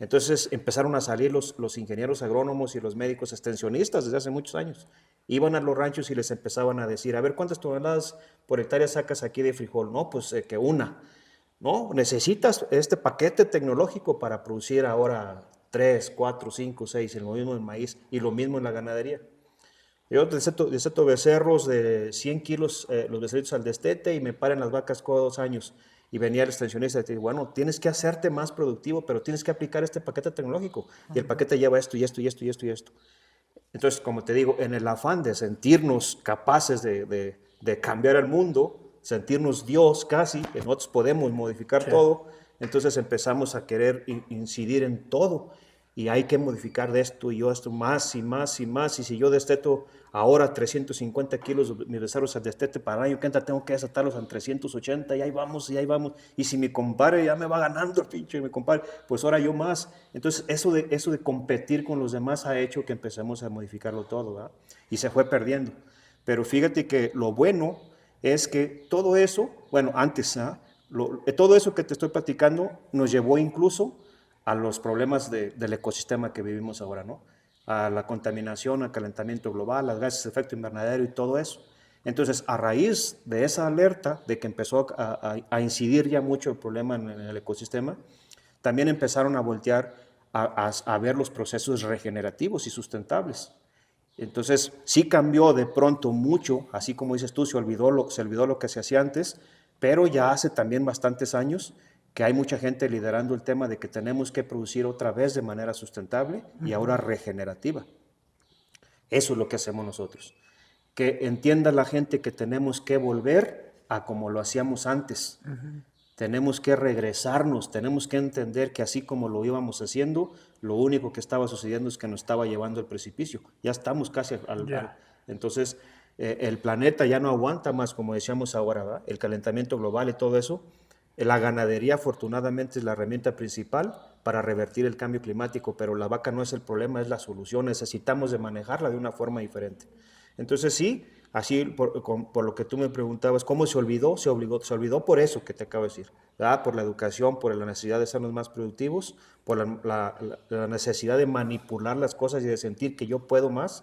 Entonces empezaron a salir los ingenieros agrónomos y los médicos extensionistas desde hace muchos años. Iban a los ranchos y les empezaban a decir, a ver, ¿cuántas toneladas por hectárea sacas aquí de frijol? No, pues que una. No, necesitas este paquete tecnológico para producir ahora 3, 4, 5, 6, lo mismo en maíz y lo mismo en la ganadería. Yo deseto becerros de 100 kilos, los becerritos al destete y me paren las vacas cada 2 años. Y venía el extensionista y te dice, bueno, tienes que hacerte más productivo, pero tienes que aplicar este paquete tecnológico. Y el paquete lleva esto y esto y esto y esto y esto. Entonces, como te digo, en el afán de sentirnos capaces de cambiar el mundo, sentirnos Dios casi, que nosotros podemos modificar todo, entonces empezamos a querer incidir en todo. Y hay que modificar de esto y yo esto más y más y más. Y si yo desteto ahora 350 kilos de mis becerros al destete para el año que entra, tengo que desatarlos en 380 y ahí vamos y ahí vamos. Y si mi compadre ya me va ganando el pinche, mi compadre, pues ahora yo más. Entonces eso de competir con los demás ha hecho que empecemos a modificarlo todo, ¿verdad? Y se fue perdiendo. Pero fíjate que lo bueno es que todo eso, bueno, antes, ¿ah? Todo eso que te estoy platicando nos llevó incluso a los problemas del ecosistema que vivimos ahora, ¿no? A la contaminación, al calentamiento global, las gases de efecto invernadero y todo eso. Entonces, a raíz de esa alerta, de que empezó a incidir ya mucho el problema en el ecosistema, también empezaron a voltear a ver los procesos regenerativos y sustentables. Entonces, sí cambió de pronto mucho, así como dices tú, se olvidó lo que se hacía antes, pero ya hace también bastantes años que hay mucha gente liderando el tema de que tenemos que producir otra vez de manera sustentable y ahora regenerativa. Eso es lo que hacemos nosotros. Que entienda la gente que tenemos que volver a como lo hacíamos antes. Tenemos que regresarnos, tenemos que entender que así como lo íbamos haciendo, lo único que estaba sucediendo es que nos estaba llevando al precipicio. Ya estamos casi entonces, el planeta ya no aguanta más, como decíamos ahora, ¿verdad? El calentamiento global y todo eso. La ganadería, afortunadamente, es la herramienta principal para revertir el cambio climático, pero la vaca no es el problema, es la solución. Necesitamos de manejarla de una forma diferente. Entonces, sí, así por lo que tú me preguntabas, ¿cómo se olvidó? Se olvidó por eso que te acabo de decir, ¿verdad? Por la educación, por la necesidad de sernos más productivos, por la necesidad de manipular las cosas y de sentir que yo puedo más,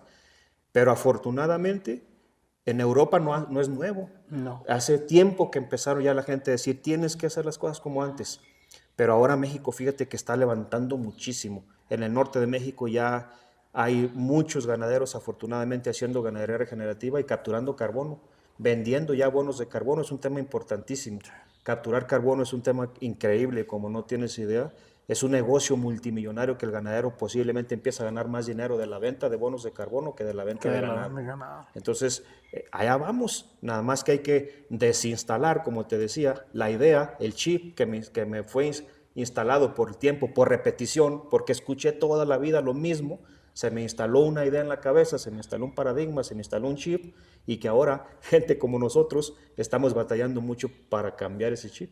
pero afortunadamente en Europa no es nuevo. No. Hace tiempo que empezaron ya la gente a decir, tienes que hacer las cosas como antes. Pero ahora México, fíjate que está levantando muchísimo. En el norte de México ya hay muchos ganaderos, afortunadamente, haciendo ganadería regenerativa y capturando carbono. Vendiendo ya bonos de carbono es un tema importantísimo. Capturar carbono es un tema increíble, como no tienes idea. Es un negocio multimillonario que el ganadero posiblemente empieza a ganar más dinero de la venta de bonos de carbono que de la venta de ganado. Entonces, allá vamos. Nada más que hay que desinstalar, como te decía, la idea, el chip que me fue instalado por el tiempo, por repetición, porque escuché toda la vida lo mismo, se me instaló una idea en la cabeza, se me instaló un paradigma, se me instaló un chip, y que ahora gente como nosotros estamos batallando mucho para cambiar ese chip,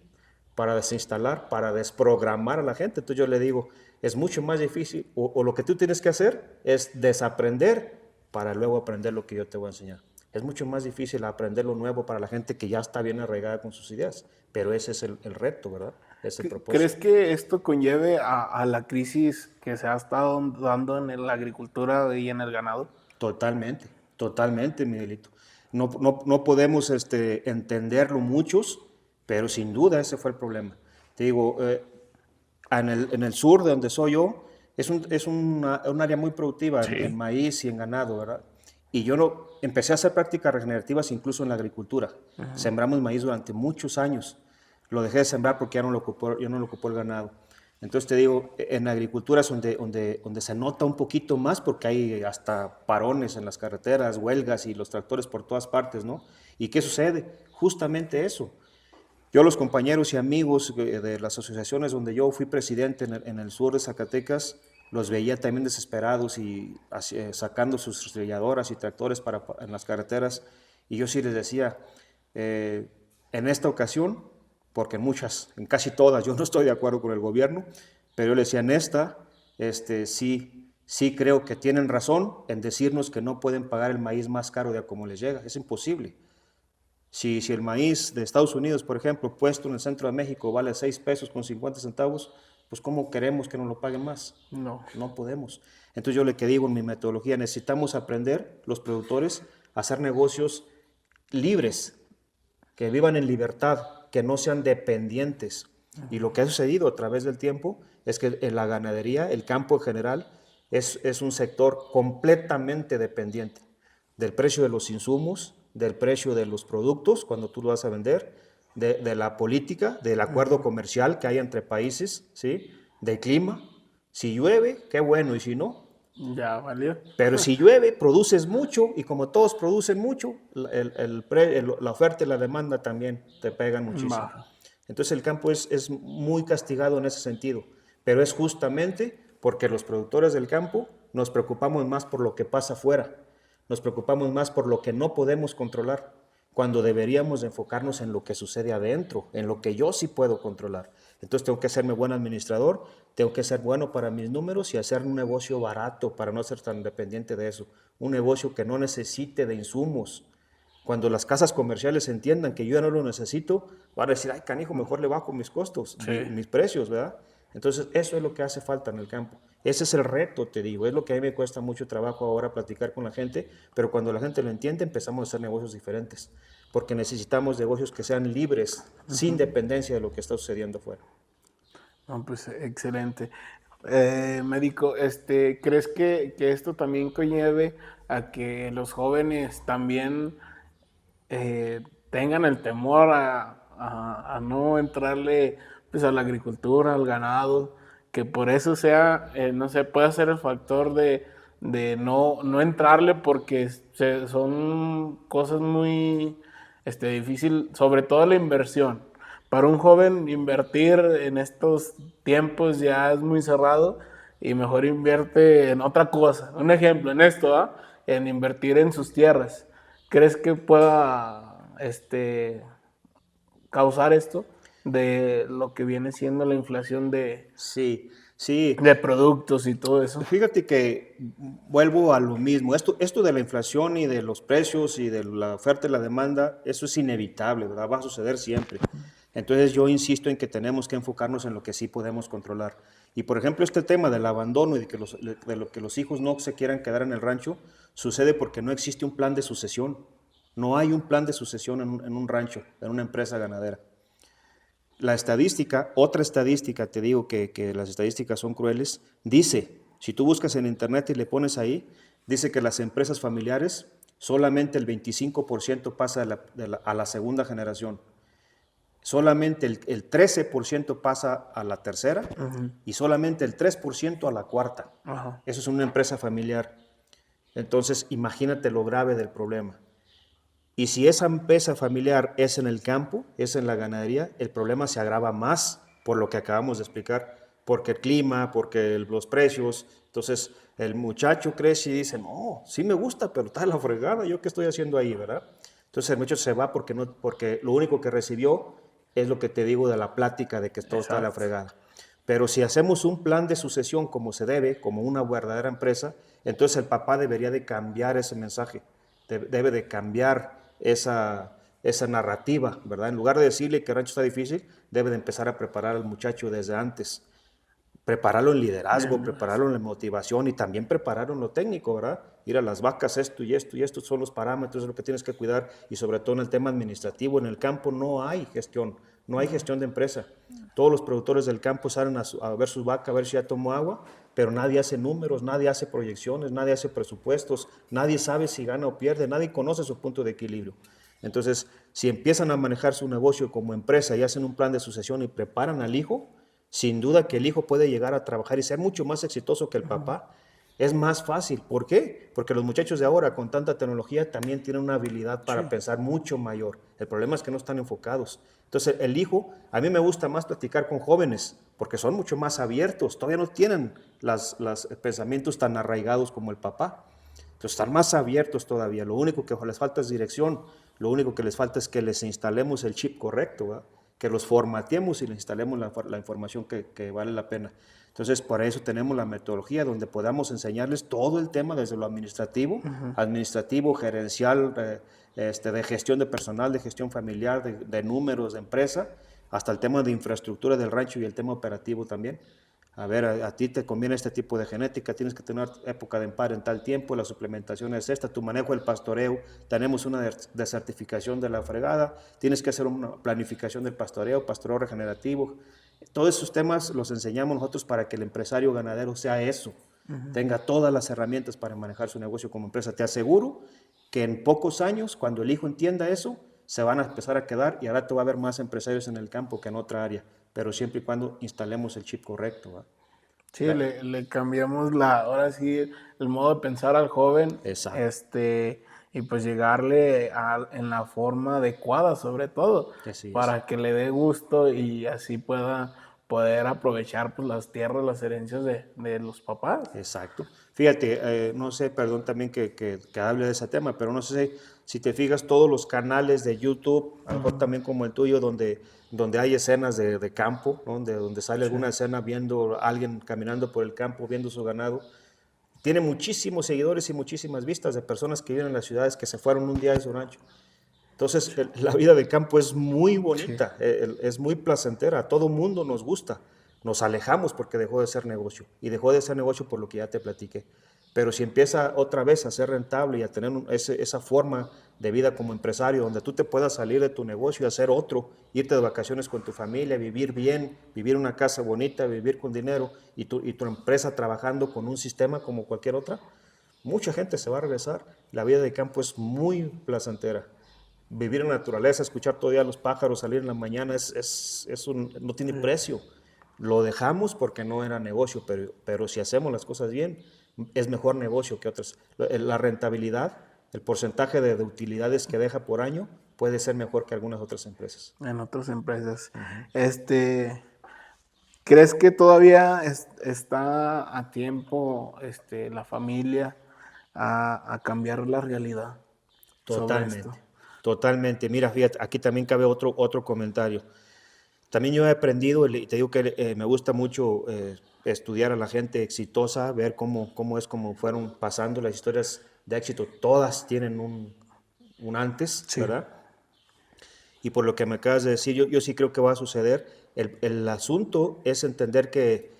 para desinstalar, para desprogramar a la gente. Entonces yo le digo, es mucho más difícil, o lo que tú tienes que hacer es desaprender para luego aprender lo que yo te voy a enseñar. Es mucho más difícil aprender lo nuevo para la gente que ya está bien arraigada con sus ideas, pero ese es el reto, ¿verdad? Es el propósito. ¿Crees que esto conlleve a la crisis que se ha estado dando en la agricultura y en el ganado? Totalmente, totalmente, Miguelito. No podemos entenderlo muchos, pero sin duda ese fue el problema. Te digo, en el sur de donde soy yo, es un área muy productiva en maíz y en ganado, ¿verdad? Y yo empecé a hacer prácticas regenerativas incluso en la agricultura. Sembramos maíz durante muchos años. Lo dejé de sembrar porque ya no lo ocupó el ganado. Entonces te digo, en la agricultura es donde se nota un poquito más, porque hay hasta parones en las carreteras, huelgas y los tractores por todas partes, ¿no? ¿Y qué sucede? Justamente eso. Yo, los compañeros y amigos de las asociaciones donde yo fui presidente en el sur de Zacatecas, los veía también desesperados y sacando sus estrelladoras y tractores en las carreteras, y yo sí les decía, en esta ocasión, porque en casi todas, yo no estoy de acuerdo con el gobierno, pero yo les decía, en esta, sí creo que tienen razón en decirnos que no pueden pagar el maíz más caro de a como les llega, es imposible. Si el maíz de Estados Unidos, por ejemplo, puesto en el centro de México, vale 6 pesos con 50 centavos, pues ¿cómo queremos que nos lo paguen más? No podemos. Entonces yo le que digo en mi metodología, necesitamos aprender los productores a hacer negocios libres, que vivan en libertad, que no sean dependientes. Y lo que ha sucedido a través del tiempo es que en la ganadería, el campo en general, es un sector completamente dependiente del precio de los insumos, del precio de los productos cuando tú lo vas a vender, de la política, del acuerdo comercial que hay entre países, ¿sí? Del clima. Si llueve, qué bueno, y si no, ya valió. Pero si llueve, produces mucho, y como todos producen mucho, la oferta y la demanda también te pegan muchísimo. Baja. Entonces el campo es muy castigado en ese sentido, pero es justamente porque los productores del campo nos preocupamos más por lo que pasa afuera, nos preocupamos más por lo que no podemos controlar, cuando deberíamos enfocarnos en lo que sucede adentro, en lo que yo sí puedo controlar. Entonces tengo que serme buen administrador, tengo que ser bueno para mis números y hacer un negocio barato para no ser tan dependiente de eso. Un negocio que no necesite de insumos. Cuando las casas comerciales entiendan que yo ya no lo necesito, van a decir, ay, canijo, mejor le bajo mis costos, mis precios, ¿verdad? Entonces eso es lo que hace falta en el campo. Ese es el reto, te digo, es lo que a mí me cuesta mucho trabajo ahora platicar con la gente, pero cuando la gente lo entiende empezamos a hacer negocios diferentes, porque necesitamos negocios que sean libres, sin dependencia de lo que está sucediendo afuera. No, pues excelente. Médico, ¿crees que esto también conlleve a que los jóvenes también tengan el temor a no entrarle pues, a la agricultura, al ganado, que por eso sea, no sé, puede ser el factor de no entrarle porque son cosas muy difícil, sobre todo la inversión? Para un joven invertir en estos tiempos ya es muy cerrado y mejor invierte en otra cosa. Un ejemplo en esto, ¿ah? En invertir en sus tierras. ¿Crees que pueda causar esto de lo que viene siendo la inflación Sí. de productos y todo eso? Fíjate que vuelvo a lo mismo. Esto de la inflación y de los precios y de la oferta y la demanda, eso es inevitable, ¿verdad? Va a suceder siempre. Entonces yo insisto en que tenemos que enfocarnos en lo que sí podemos controlar. Y por ejemplo, este tema del abandono y de lo que los hijos no se quieran quedar en el rancho, sucede porque no existe un plan de sucesión. No hay un plan de sucesión en un rancho, en una empresa ganadera. La estadística, otra estadística, te digo que las estadísticas son crueles, dice, si tú buscas en internet y le pones ahí, dice que las empresas familiares solamente el 25% pasa a la segunda generación. Solamente el 13% pasa a la tercera y solamente el 3% a la cuarta. Eso es una empresa familiar. Entonces, imagínate lo grave del problema. Y si esa empresa familiar es en el campo, es en la ganadería, el problema se agrava más, por lo que acabamos de explicar, porque el clima, porque los precios. Entonces, el muchacho crece y dice, no, sí me gusta, pero está de la fregada, ¿yo qué estoy haciendo ahí, verdad? Entonces, el muchacho se va porque lo único que recibió es lo que te digo de la plática de que todo está de la fregada. Pero si hacemos un plan de sucesión como se debe, como una verdadera empresa, entonces el papá debería de cambiar ese mensaje, debe de cambiar esa narrativa, ¿verdad? En lugar de decirle que el rancho está difícil, debe de empezar a preparar al muchacho desde antes. Prepararlo en liderazgo, prepararlo en la motivación y también prepararlo en lo técnico, ¿verdad? Ir a las vacas, esto y esto y estos son los parámetros, es lo que tienes que cuidar y sobre todo en el tema administrativo, en el campo no hay gestión de empresa. Todos los productores del campo salen a ver sus vacas, a ver si ya tomó agua, pero nadie hace números, nadie hace proyecciones, nadie hace presupuestos, nadie sabe si gana o pierde, nadie conoce su punto de equilibrio. Entonces, si empiezan a manejar su negocio como empresa y hacen un plan de sucesión y preparan al hijo, sin duda que el hijo puede llegar a trabajar y ser mucho más exitoso que el papá. Es más fácil. ¿Por qué? Porque los muchachos de ahora con tanta tecnología también tienen una habilidad para pensar mucho mayor. El problema es que no están enfocados. Entonces el hijo, a mí me gusta más platicar con jóvenes porque son mucho más abiertos, todavía no tienen los pensamientos tan arraigados como el papá. Entonces están más abiertos todavía. Lo único que les falta es dirección. Lo único que les falta es que les instalemos el chip correcto, ¿verdad? Que los formateemos y les instalemos la información que vale la pena. Entonces, para eso tenemos la metodología donde podamos enseñarles todo el tema desde lo administrativo, gerencial, de gestión de personal, de gestión familiar, de números de empresa, hasta el tema de infraestructura del rancho y el tema operativo también. A ver, a ti te conviene este tipo de genética, tienes que tener época de empar en tal tiempo, la suplementación es esta, tu manejo del pastoreo, tenemos una desertificación de la fregada, tienes que hacer una planificación del pastoreo regenerativo. Todos esos temas los enseñamos nosotros para que el empresario ganadero sea eso, tenga todas las herramientas para manejar su negocio como empresa. Te aseguro que en pocos años, cuando el hijo entienda eso, se van a empezar a quedar y ahora te va a haber más empresarios en el campo que en otra área, pero siempre y cuando instalemos el chip correcto, ¿va? Sí, le cambiamos ahora sí, el modo de pensar al joven, Exacto. y pues llegarle en la forma adecuada sobre todo, Así es. para que le dé gusto y así poder aprovechar pues las tierras, las herencias de los papás. Exacto. Fíjate, no sé, perdón también que hable de ese tema, pero no sé si te fijas todos los canales de YouTube, a lo mejor también como el tuyo, donde hay escenas de campo, ¿no? Donde sale alguna escena viendo a alguien caminando por el campo, viendo su ganado. Tiene muchísimos seguidores y muchísimas vistas de personas que viven en las ciudades que se fueron un día de su rancho. Entonces, la vida de campo es muy bonita, es muy placentera, a todo mundo nos gusta. Nos alejamos porque dejó de ser negocio y dejó de ser negocio por lo que ya te platiqué. Pero si empieza otra vez a ser rentable y a tener esa forma de vida como empresario, donde tú te puedas salir de tu negocio y hacer otro, irte de vacaciones con tu familia, vivir bien, vivir en una casa bonita, vivir con dinero y tu empresa trabajando con un sistema como cualquier otra, mucha gente se va a regresar. La vida de campo es muy placentera. Vivir en la naturaleza, escuchar todo el día los pájaros, salir en la mañana, no tiene precio. Lo dejamos porque no era negocio, pero si hacemos las cosas bien, es mejor negocio que otras. La rentabilidad, el porcentaje de utilidades que deja por año puede ser mejor que algunas otras empresas. En otras empresas. ¿Crees que todavía está a tiempo la familia a cambiar la realidad sobre esto? Totalmente, totalmente. Mira, fíjate, aquí también cabe otro comentario. También yo he aprendido, y te digo que me gusta mucho estudiar a la gente exitosa, ver cómo fueron pasando las historias de éxito. Todas tienen un antes, Sí. ¿verdad? Y por lo que me acabas de decir, yo sí creo que va a suceder. El asunto es entender que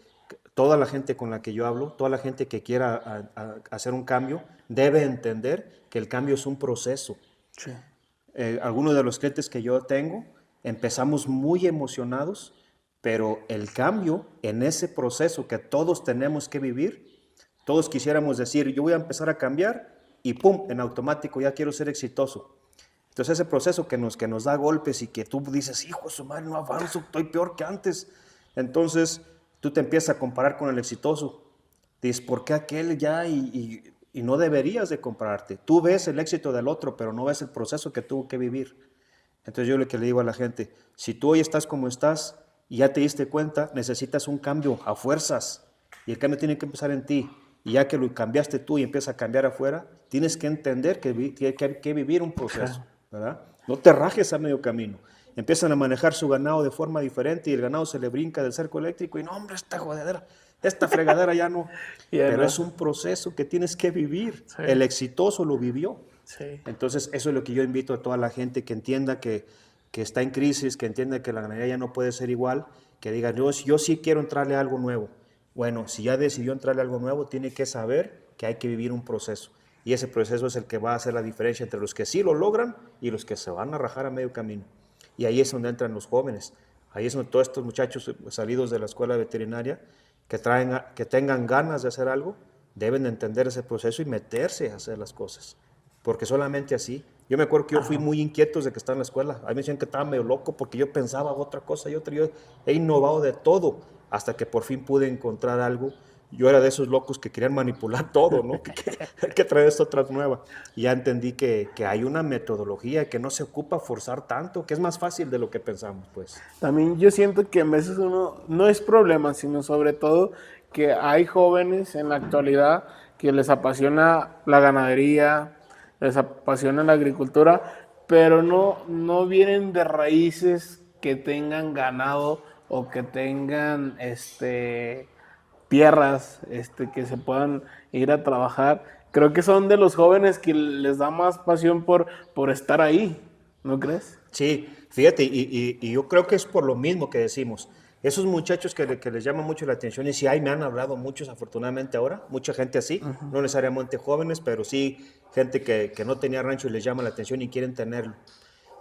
toda la gente con la que yo hablo, toda la gente que quiera hacer un cambio, debe entender que el cambio es un proceso. Sí. Algunos de los clientes que yo tengo, empezamos muy emocionados, pero el cambio en ese proceso que todos tenemos que vivir, todos quisiéramos decir, yo voy a empezar a cambiar y pum, en automático ya quiero ser exitoso. Entonces ese proceso que nos da golpes y que tú dices, hijo de su madre, no avanzo, estoy peor que antes. Entonces tú te empiezas a comparar con el exitoso. Dices, ¿por qué aquel ya? Y no deberías de compararte. Tú ves el éxito del otro, pero no ves el proceso que tuvo que vivir. Entonces yo lo que le digo a la gente, si tú hoy estás como estás y ya te diste cuenta, necesitas un cambio a fuerzas y el cambio tiene que empezar en ti. Y ya que lo cambiaste tú y empiezas a cambiar afuera, tienes que entender que hay que vivir un proceso, ¿verdad? No te rajes a medio camino. Empiezan a manejar su ganado de forma diferente y el ganado se le brinca del cerco eléctrico y no, hombre, esta jodedera, esta fregadera ya no. Pero no. es un proceso que tienes que vivir. Sí. El exitoso lo vivió. Sí. Entonces, eso es lo que yo invito a toda la gente que entienda que está en crisis, que entienda que la ganadería ya no puede ser igual, que diga, yo sí quiero entrarle a algo nuevo. Bueno, si ya decidió entrarle a algo nuevo, tiene que saber que hay que vivir un proceso. Y ese proceso es el que va a hacer la diferencia entre los que sí lo logran y los que se van a rajar a medio camino. Y ahí es donde entran los jóvenes. Ahí es donde todos estos muchachos salidos de la escuela veterinaria que tengan ganas de hacer algo, deben entender ese proceso y meterse a hacer las cosas. Porque solamente así. Yo me acuerdo que yo fui muy inquieto desde que estaba en la escuela. A mí me decían que estaba medio loco porque yo pensaba otra cosa y otra. Yo he innovado de todo hasta que por fin pude encontrar algo. Yo era de esos locos que querían manipular todo, ¿no? Hay que traer esto otra nueva. Y ya entendí que hay una metodología que no se ocupa forzar tanto, que es más fácil de lo que pensamos, pues. También yo siento que a veces uno, no es problema, sino sobre todo que hay jóvenes en la actualidad que les apasiona la ganadería, les apasiona la agricultura, pero no vienen de raíces que tengan ganado o que tengan tierras que se puedan ir a trabajar. Creo que son de los jóvenes que les da más pasión por estar ahí, ¿no crees? Sí, fíjate, y yo creo que es por lo mismo que decimos. Esos muchachos que les llama mucho la atención, y sí, me han hablado muchos afortunadamente ahora, mucha gente así, no necesariamente jóvenes, pero sí gente que no tenía rancho y les llama la atención y quieren tenerlo.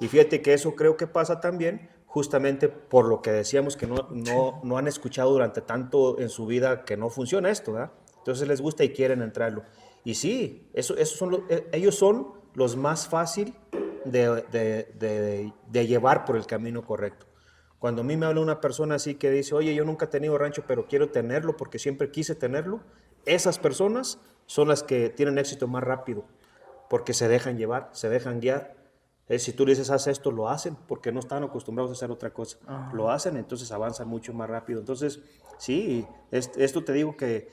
Y fíjate que eso creo que pasa también justamente por lo que decíamos que no han escuchado durante tanto en su vida que no funciona esto, ¿verdad? Entonces les gusta y quieren entrarlo. Y sí, ellos son los más fácil de llevar por el camino correcto. Cuando a mí me habla una persona así que dice, oye, yo nunca he tenido rancho, pero quiero tenerlo porque siempre quise tenerlo, esas personas son las que tienen éxito más rápido, porque se dejan llevar, se dejan guiar. Si tú le dices, haz esto, lo hacen, porque no están acostumbrados a hacer otra cosa. Lo hacen, entonces avanzan mucho más rápido. Entonces, sí, esto te digo que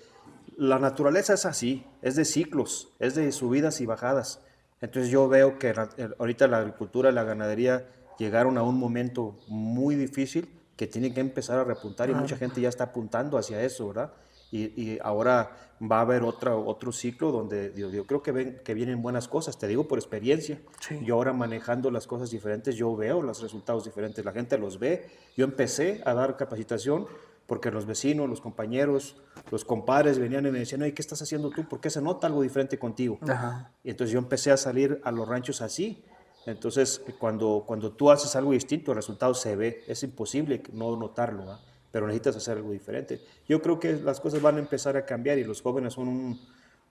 la naturaleza es así, es de ciclos, es de subidas y bajadas. Entonces yo veo que ahorita la agricultura y la ganadería llegaron a un momento muy difícil que tienen que empezar a repuntar y mucha gente ya está apuntando hacia eso, ¿verdad? Y ahora va a haber otro ciclo donde yo creo que vienen buenas cosas, te digo por experiencia. Sí. Yo ahora manejando las cosas diferentes, yo veo los resultados diferentes, la gente los ve. Yo empecé a dar capacitación porque los vecinos, los compañeros, los compadres venían y me decían, oye, ¿qué estás haciendo tú? ¿Por qué se nota algo diferente contigo? Ajá. Y entonces yo empecé a salir a los ranchos así. Entonces, cuando tú haces algo distinto, el resultado se ve. Es imposible no notarlo, ¿verdad? Pero necesitas hacer algo diferente. Yo creo que las cosas van a empezar a cambiar y los jóvenes son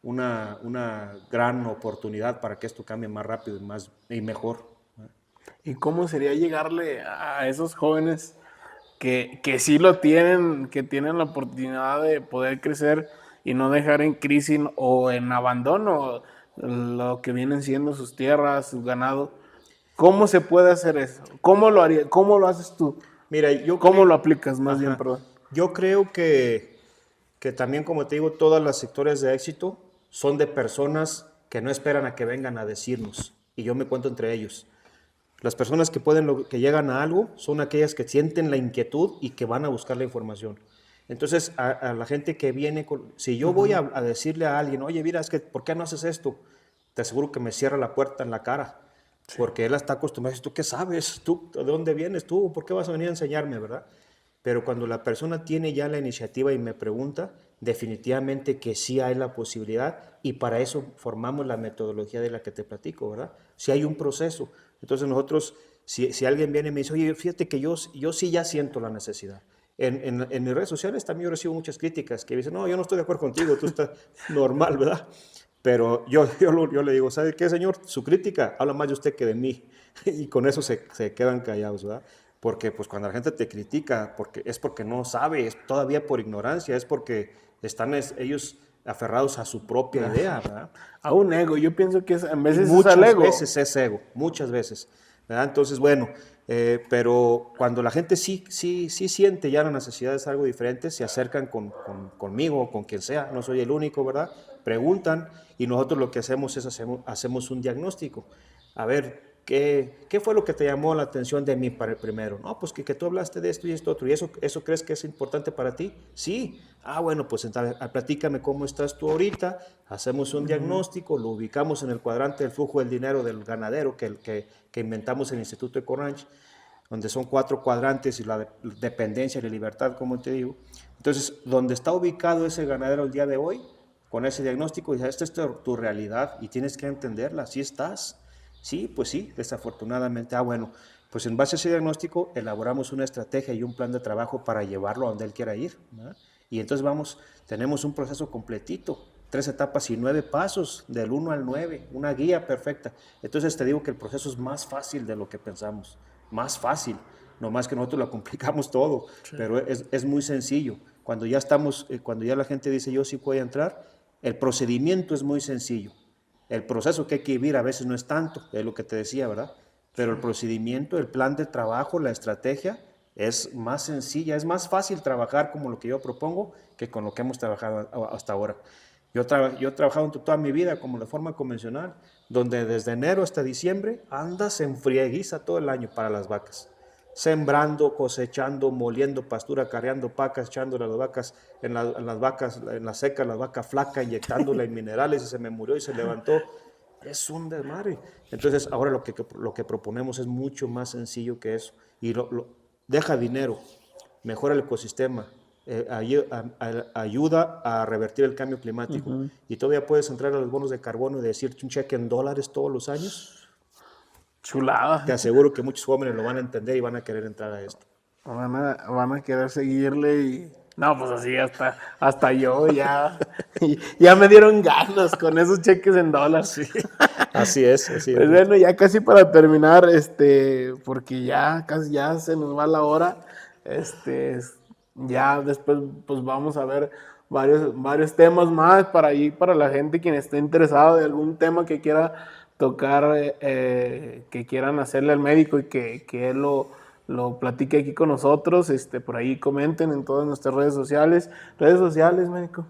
una gran oportunidad para que esto cambie más rápido y mejor. ¿Y cómo sería llegarle a esos jóvenes que sí lo tienen, que tienen la oportunidad de poder crecer y no dejar en crisis o en abandono lo que vienen siendo sus tierras, su ganado? ¿Cómo se puede hacer eso? ¿Cómo lo haría? ¿Cómo lo haces tú? Mira, ¿Cómo lo aplicas más bien, Ajá. perdón? Yo creo que también, como te digo, todas las historias de éxito son de personas que no esperan a que vengan a decirnos. Y yo me cuento entre ellos. Las personas que llegan a algo son aquellas que sienten la inquietud y que van a buscar la información. Entonces, a la gente que viene, si yo voy a decirle a alguien, oye, mira, es que, ¿por qué no haces esto? Te aseguro que me cierra la puerta en la cara. Sí. Porque él está acostumbrado a decir, ¿tú qué sabes? ¿Tú de dónde vienes tú? ¿Por qué vas a venir a enseñarme, verdad? Pero cuando la persona tiene ya la iniciativa y me pregunta, definitivamente que sí hay la posibilidad y para eso formamos la metodología de la que te platico, ¿verdad? Si hay un proceso. Entonces nosotros, si alguien viene y me dice, oye, fíjate que yo sí ya siento la necesidad. En mis redes sociales también yo recibo muchas críticas que dicen, no, yo no estoy de acuerdo contigo, tú estás normal, ¿verdad? Pero yo le digo, ¿sabe qué, señor? Su crítica habla más de usted que de mí. Y con eso se quedan callados, ¿verdad? Porque pues cuando la gente te critica, es porque no sabe, es todavía por ignorancia, es porque están ellos aferrados a su propia idea, ¿verdad? A un ego, yo pienso que en veces es muchas al ego. Veces es ego, muchas veces, ¿verdad? Entonces, bueno, Pero cuando la gente sí siente ya la necesidad de hacer algo diferente, se acercan conmigo o con quien sea, no soy el único, ¿verdad? Preguntan y nosotros lo que hacemos es hacemos un diagnóstico. A ver, ¿qué fue lo que te llamó la atención de mí para el primero? No, pues que tú hablaste de esto y esto otro. ¿Y eso crees que es importante para ti? Sí. Ah, bueno, pues entonces, platícame cómo estás tú ahorita. Hacemos un diagnóstico, lo ubicamos en el cuadrante del flujo del dinero del ganadero que inventamos en el Instituto EcoRanch, donde son 4 cuadrantes y la dependencia y la libertad, como te digo. Entonces, donde está ubicado ese ganadero el día de hoy, con ese diagnóstico, dice, esta es tu realidad y tienes que entenderla, ¿sí estás? Sí, pues sí, desafortunadamente. Ah, bueno, pues en base a ese diagnóstico elaboramos una estrategia y un plan de trabajo para llevarlo a donde él quiera ir, ¿verdad? Y entonces tenemos un proceso completito, 3 etapas y 9 pasos, del 1 al 9, una guía perfecta. Entonces te digo que el proceso es más fácil de lo que pensamos, más fácil, nomás que nosotros lo complicamos todo, sí. Pero es muy sencillo. Cuando ya cuando ya la gente dice yo sí puedo entrar, el procedimiento es muy sencillo. El proceso que hay que vivir a veces no es tanto, es lo que te decía, ¿verdad? Pero el procedimiento, el plan de trabajo, la estrategia es más sencilla, es más fácil trabajar como lo que yo propongo que con lo que hemos trabajado hasta ahora. Yo he trabajado toda mi vida como de forma convencional, donde desde enero hasta diciembre andas en frieguiza todo el año para las vacas. Sembrando, cosechando, moliendo pastura, carreando pacas, echándole a las vacas en las vacas, en la seca, la vaca flaca, inyectándole en minerales y se me murió y se levantó. Es un desmadre. Entonces, ahora lo que proponemos es mucho más sencillo que eso. Y deja dinero, mejora el ecosistema, ayuda a revertir el cambio climático. Y todavía puedes entrar a los bonos de carbono y decirte un cheque en dólares todos los años. Chulada. Te aseguro que muchos jóvenes lo van a entender y van a querer entrar a esto. Van a querer seguirle y... No, pues así hasta yo ya me dieron ganas con esos cheques en dólares. Sí. Así es. Pues bueno, ya casi para terminar, porque ya casi ya se nos va la hora, ya después pues vamos a ver varios temas más para la gente quien esté interesado de algún tema que quiera tocar, que quieran hacerle al médico y que él lo platique aquí con nosotros, por ahí comenten en todas nuestras redes sociales, médico,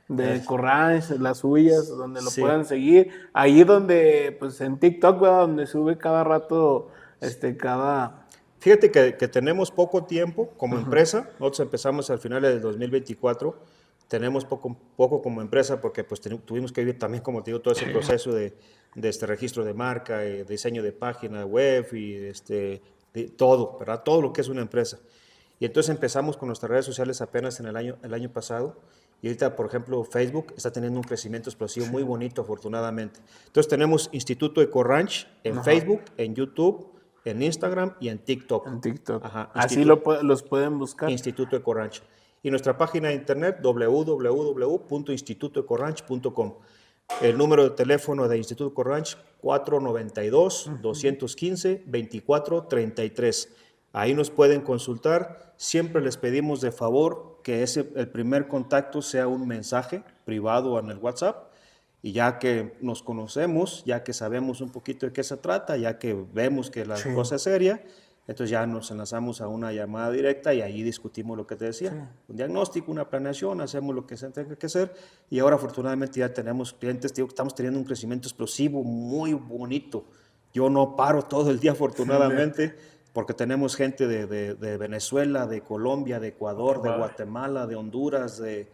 de EcoRanch, las suyas, donde lo puedan seguir, ahí donde, pues en TikTok, ¿verdad? Donde sube cada rato, Fíjate que tenemos poco tiempo como empresa, nosotros empezamos al final del 2024, tenemos poco como empresa porque pues tuvimos que vivir también, como te digo, todo ese proceso de registro de marca, diseño de página web y de todo, ¿verdad? Todo lo que es una empresa. Y entonces empezamos con nuestras redes sociales apenas en el año pasado. Y ahorita, por ejemplo, Facebook está teniendo un crecimiento explosivo muy bonito, afortunadamente. Entonces tenemos Instituto EcoRanch en Facebook, en YouTube, en Instagram y en TikTok. En TikTok. Ajá. Así los pueden buscar. Instituto EcoRanch. Y nuestra página de internet www.institutoecoranch.com. El número de teléfono de Instituto EcoRanch 492-215-2433. Ahí nos pueden consultar. Siempre les pedimos de favor que el primer contacto sea un mensaje privado en el WhatsApp. Y ya que nos conocemos, ya que sabemos un poquito de qué se trata, ya que vemos que la cosa es seria, entonces ya nos enlazamos a una llamada directa y ahí discutimos lo que te decía. Un diagnóstico, una planeación, hacemos lo que se tenga que hacer. Y ahora afortunadamente ya tenemos clientes, digo que estamos teniendo un crecimiento explosivo muy bonito. Yo no paro todo el día afortunadamente porque tenemos gente de Venezuela, de Colombia, de Ecuador, de Guatemala, de Honduras, de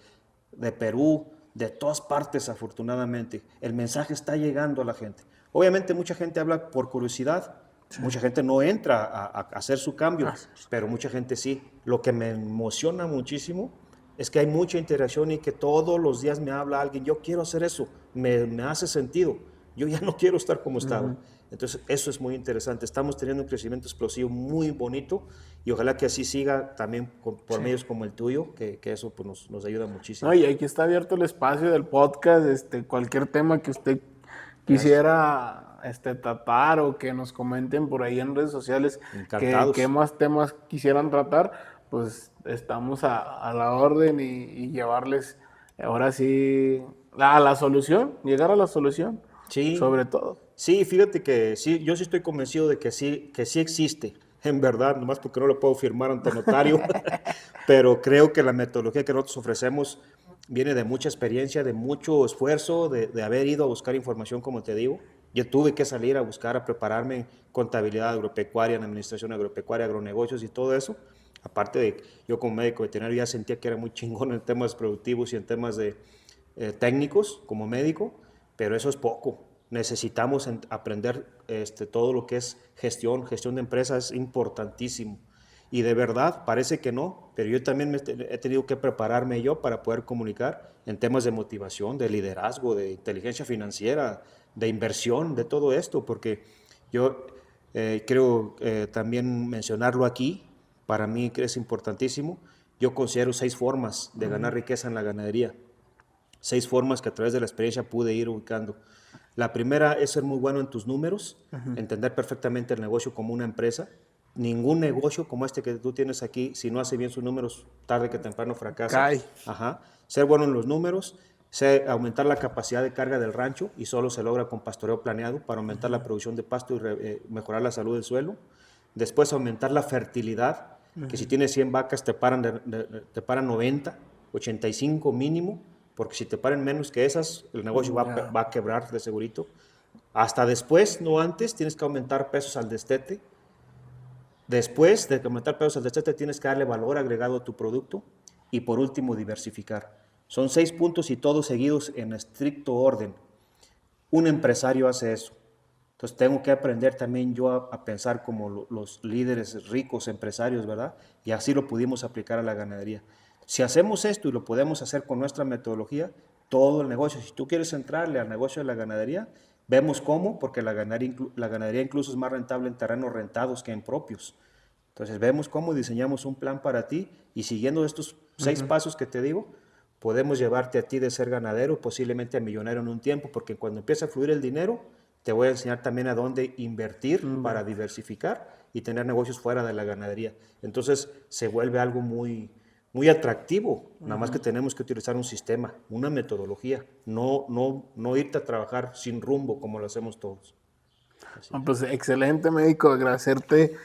Perú, de todas partes afortunadamente. El mensaje está llegando a la gente. Obviamente mucha gente habla por curiosidad, mucha gente no entra a hacer su cambio, pero mucha gente sí. Lo que me emociona muchísimo es que hay mucha interacción y que todos los días me habla alguien, yo quiero hacer eso, me hace sentido, yo ya no quiero estar como estaba. Entonces eso es muy interesante, estamos teniendo un crecimiento explosivo muy bonito y ojalá que así siga también por medios como el tuyo, que eso pues, nos ayuda muchísimo. No, y aquí está abierto el espacio del podcast, cualquier tema que usted quisiera tratar o que nos comenten por ahí en redes sociales que más temas quisieran tratar, pues estamos a la orden y llevarles ahora sí a la solución, llegar a la solución, sobre todo. Sí, fíjate que sí, yo sí estoy convencido de que sí existe. en verdad, nomás porque no lo puedo firmar ante notario, pero creo que la metodología que nosotros ofrecemos viene de mucha experiencia, de mucho esfuerzo, de haber ido a buscar información, como te digo. Yo tuve que salir a buscar, a prepararme en contabilidad agropecuaria, en administración agropecuaria, agronegocios y todo eso. Aparte de, yo como médico veterinario ya sentía que era muy chingón en temas productivos y en temas de técnicos como médico, pero eso es poco. Necesitamos aprender todo lo que es gestión de empresas, es importantísimo. Y de verdad, parece que no, pero yo también he tenido que prepararme yo para poder comunicar en temas de motivación, de liderazgo, de inteligencia financiera, de inversión, de todo esto, porque yo creo también mencionarlo aquí, para mí que es importantísimo. Yo considero 6 formas de ganar riqueza en la ganadería. 6 formas que a través de la experiencia pude ir ubicando. La primera es ser muy bueno en tus números, entender perfectamente el negocio como una empresa. Ningún negocio como este que tú tienes aquí, si no hace bien sus números, tarde que temprano fracasa. Cae. Ajá. Ser bueno en los números, aumentar la capacidad de carga del rancho, y solo se logra con pastoreo planeado para aumentar la producción de pasto y mejorar la salud del suelo. Después, aumentar la fertilidad, que si tienes 100 vacas te paran 90, 85 mínimo, porque si te paran menos que esas, el negocio va a quebrar de segurito. Hasta después, no antes, tienes que aumentar pesos al destete. Después de aumentar pesos al destete, tienes que darle valor agregado a tu producto. Y por último, diversificar. Son 6 puntos y todos seguidos en estricto orden. Un empresario hace eso. Entonces tengo que aprender también yo a pensar como los líderes ricos empresarios, ¿verdad? Y así lo pudimos aplicar a la ganadería. Si hacemos esto y lo podemos hacer con nuestra metodología, todo el negocio, si tú quieres entrarle al negocio de la ganadería, vemos cómo, porque la ganadería incluso es más rentable en terrenos rentados que en propios. Entonces vemos cómo diseñamos un plan para ti y siguiendo estos 6 pasos que te digo, podemos llevarte a ti de ser ganadero, posiblemente a millonario en un tiempo, porque cuando empieza a fluir el dinero, te voy a enseñar también a dónde invertir para diversificar y tener negocios fuera de la ganadería. Entonces se vuelve algo muy, muy atractivo, nada más que tenemos que utilizar un sistema, una metodología, no irte a trabajar sin rumbo como lo hacemos todos. Pues excelente, médico, agradecerte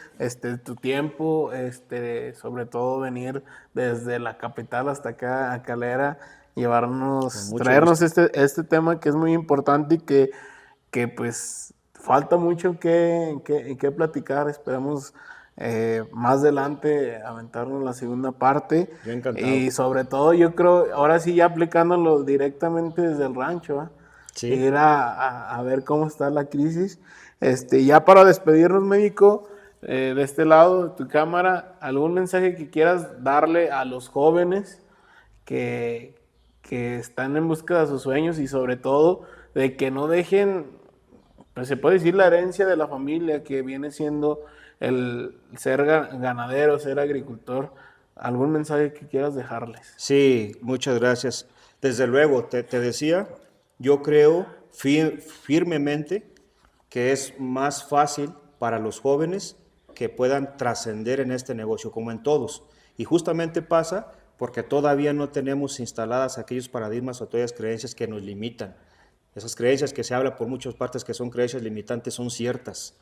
tu tiempo, sobre todo venir desde la capital hasta acá a Calera, traernos este tema que es muy importante y que pues falta mucho que platicar. Esperamos más adelante aventarnos la segunda parte. Yo encantado. Y sobre todo yo creo, ahora sí ya aplicándolo directamente desde el rancho, ¿eh? Sí. Ir a ver cómo está la crisis. Ya para despedirnos, médico, de este lado de tu cámara, ¿algún mensaje que quieras darle a los jóvenes que están en busca de sus sueños y sobre todo de que no dejen, pues se puede decir, la herencia de la familia que viene siendo el ser ganadero, ser agricultor? ¿Algún mensaje que quieras dejarles? Sí, muchas gracias. Desde luego, te decía, yo creo firmemente que es más fácil para los jóvenes que puedan trascender en este negocio, como en todos. Y justamente pasa porque todavía no tenemos instaladas aquellos paradigmas o aquellas creencias que nos limitan. Esas creencias que se habla por muchas partes que son creencias limitantes son ciertas.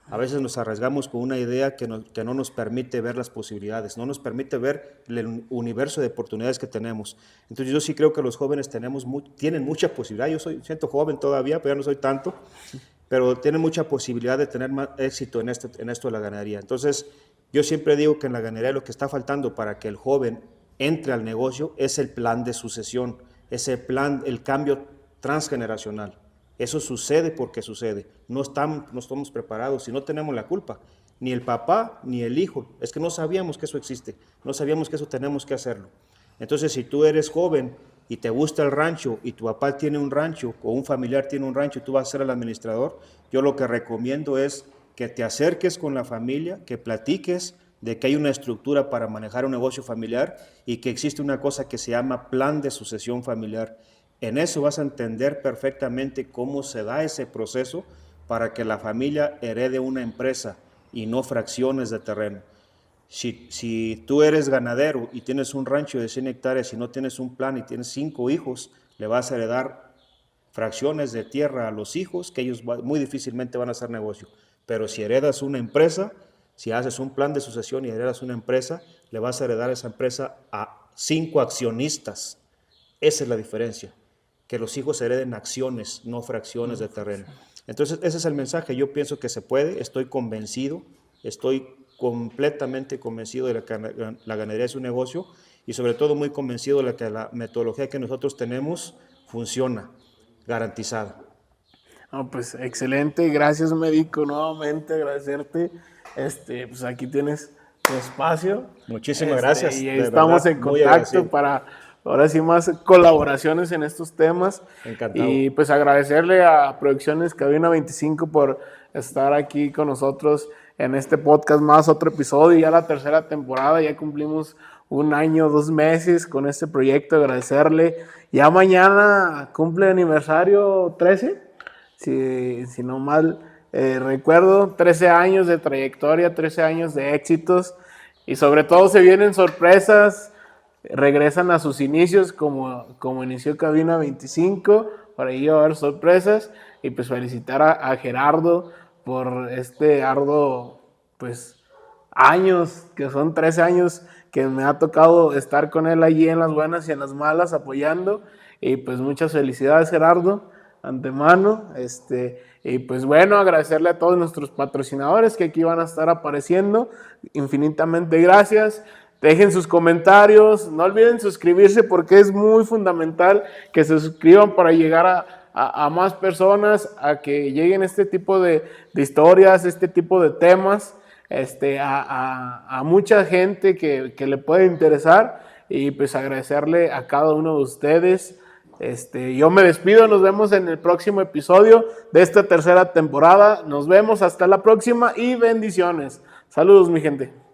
A veces nos arriesgamos con una idea que no nos permite ver las posibilidades, no nos permite ver el universo de oportunidades que tenemos. Entonces yo sí creo que los jóvenes tienen mucha posibilidad. Yo siento joven todavía, pero ya no soy tanto, pero tienen mucha posibilidad de tener más éxito en esto de la ganadería. Entonces yo siempre digo que en la ganadería lo que está faltando para que el joven entre al negocio es el plan de sucesión, ese plan, el cambio transgeneracional. Eso sucede porque sucede. No estamos preparados y no tenemos la culpa. Ni el papá ni el hijo. Es que no sabíamos que eso existe. No sabíamos que eso tenemos que hacerlo. Entonces, si tú eres joven y te gusta el rancho y tu papá tiene un rancho o un familiar tiene un rancho y tú vas a ser el administrador, yo lo que recomiendo es que te acerques con la familia, que platiques de que hay una estructura para manejar un negocio familiar y que existe una cosa que se llama plan de sucesión familiar. En eso vas a entender perfectamente cómo se da ese proceso para que la familia herede una empresa y no fracciones de terreno. Si tú eres ganadero y tienes un rancho de 100 hectáreas y no tienes un plan y tienes 5 hijos, le vas a heredar fracciones de tierra a los hijos que ellos muy difícilmente van a hacer negocio. Pero si heredas una empresa, Si haces un plan de sucesión y heredas una empresa, le vas a heredar esa empresa a 5 accionistas. Esa es la diferencia, que los hijos hereden acciones, no fracciones de terreno. Entonces, ese es el mensaje. Yo pienso que se puede, estoy convencido, estoy completamente convencido de que la ganadería es un negocio y sobre todo muy convencido de que la metodología que nosotros tenemos funciona, garantizada. No, pues excelente, gracias médico, nuevamente agradecerte. Pues aquí tienes tu espacio. Muchísimas gracias. Y ahí estamos en contacto para ahora sí más colaboraciones en estos temas. Encantado. Y pues agradecerle a Producciones Cabina 25 por estar aquí con nosotros en este podcast más, otro episodio, ya la tercera temporada, ya cumplimos 1 año, 2 meses con este proyecto, agradecerle. Ya mañana cumple aniversario 13, si no mal recuerdo, 13 años de trayectoria, 13 años de éxitos y sobre todo se vienen sorpresas, regresan a sus inicios como inició Cabina 25, por ahí va a haber sorpresas y pues felicitar a Gerardo por este arduo pues años, que son 13 años que me ha tocado estar con él allí en las buenas y en las malas apoyando y pues muchas felicidades Gerardo antemano, y pues bueno, agradecerle a todos nuestros patrocinadores que aquí van a estar apareciendo, infinitamente gracias. Dejen sus comentarios, no olviden suscribirse porque es muy fundamental que se suscriban para llegar a más personas, a que lleguen este tipo de historias, este tipo de temas, a mucha gente que le puede interesar y pues agradecerle a cada uno de ustedes. Yo me despido, nos vemos en el próximo episodio de esta tercera temporada, nos vemos hasta la próxima y bendiciones. Saludos mi gente.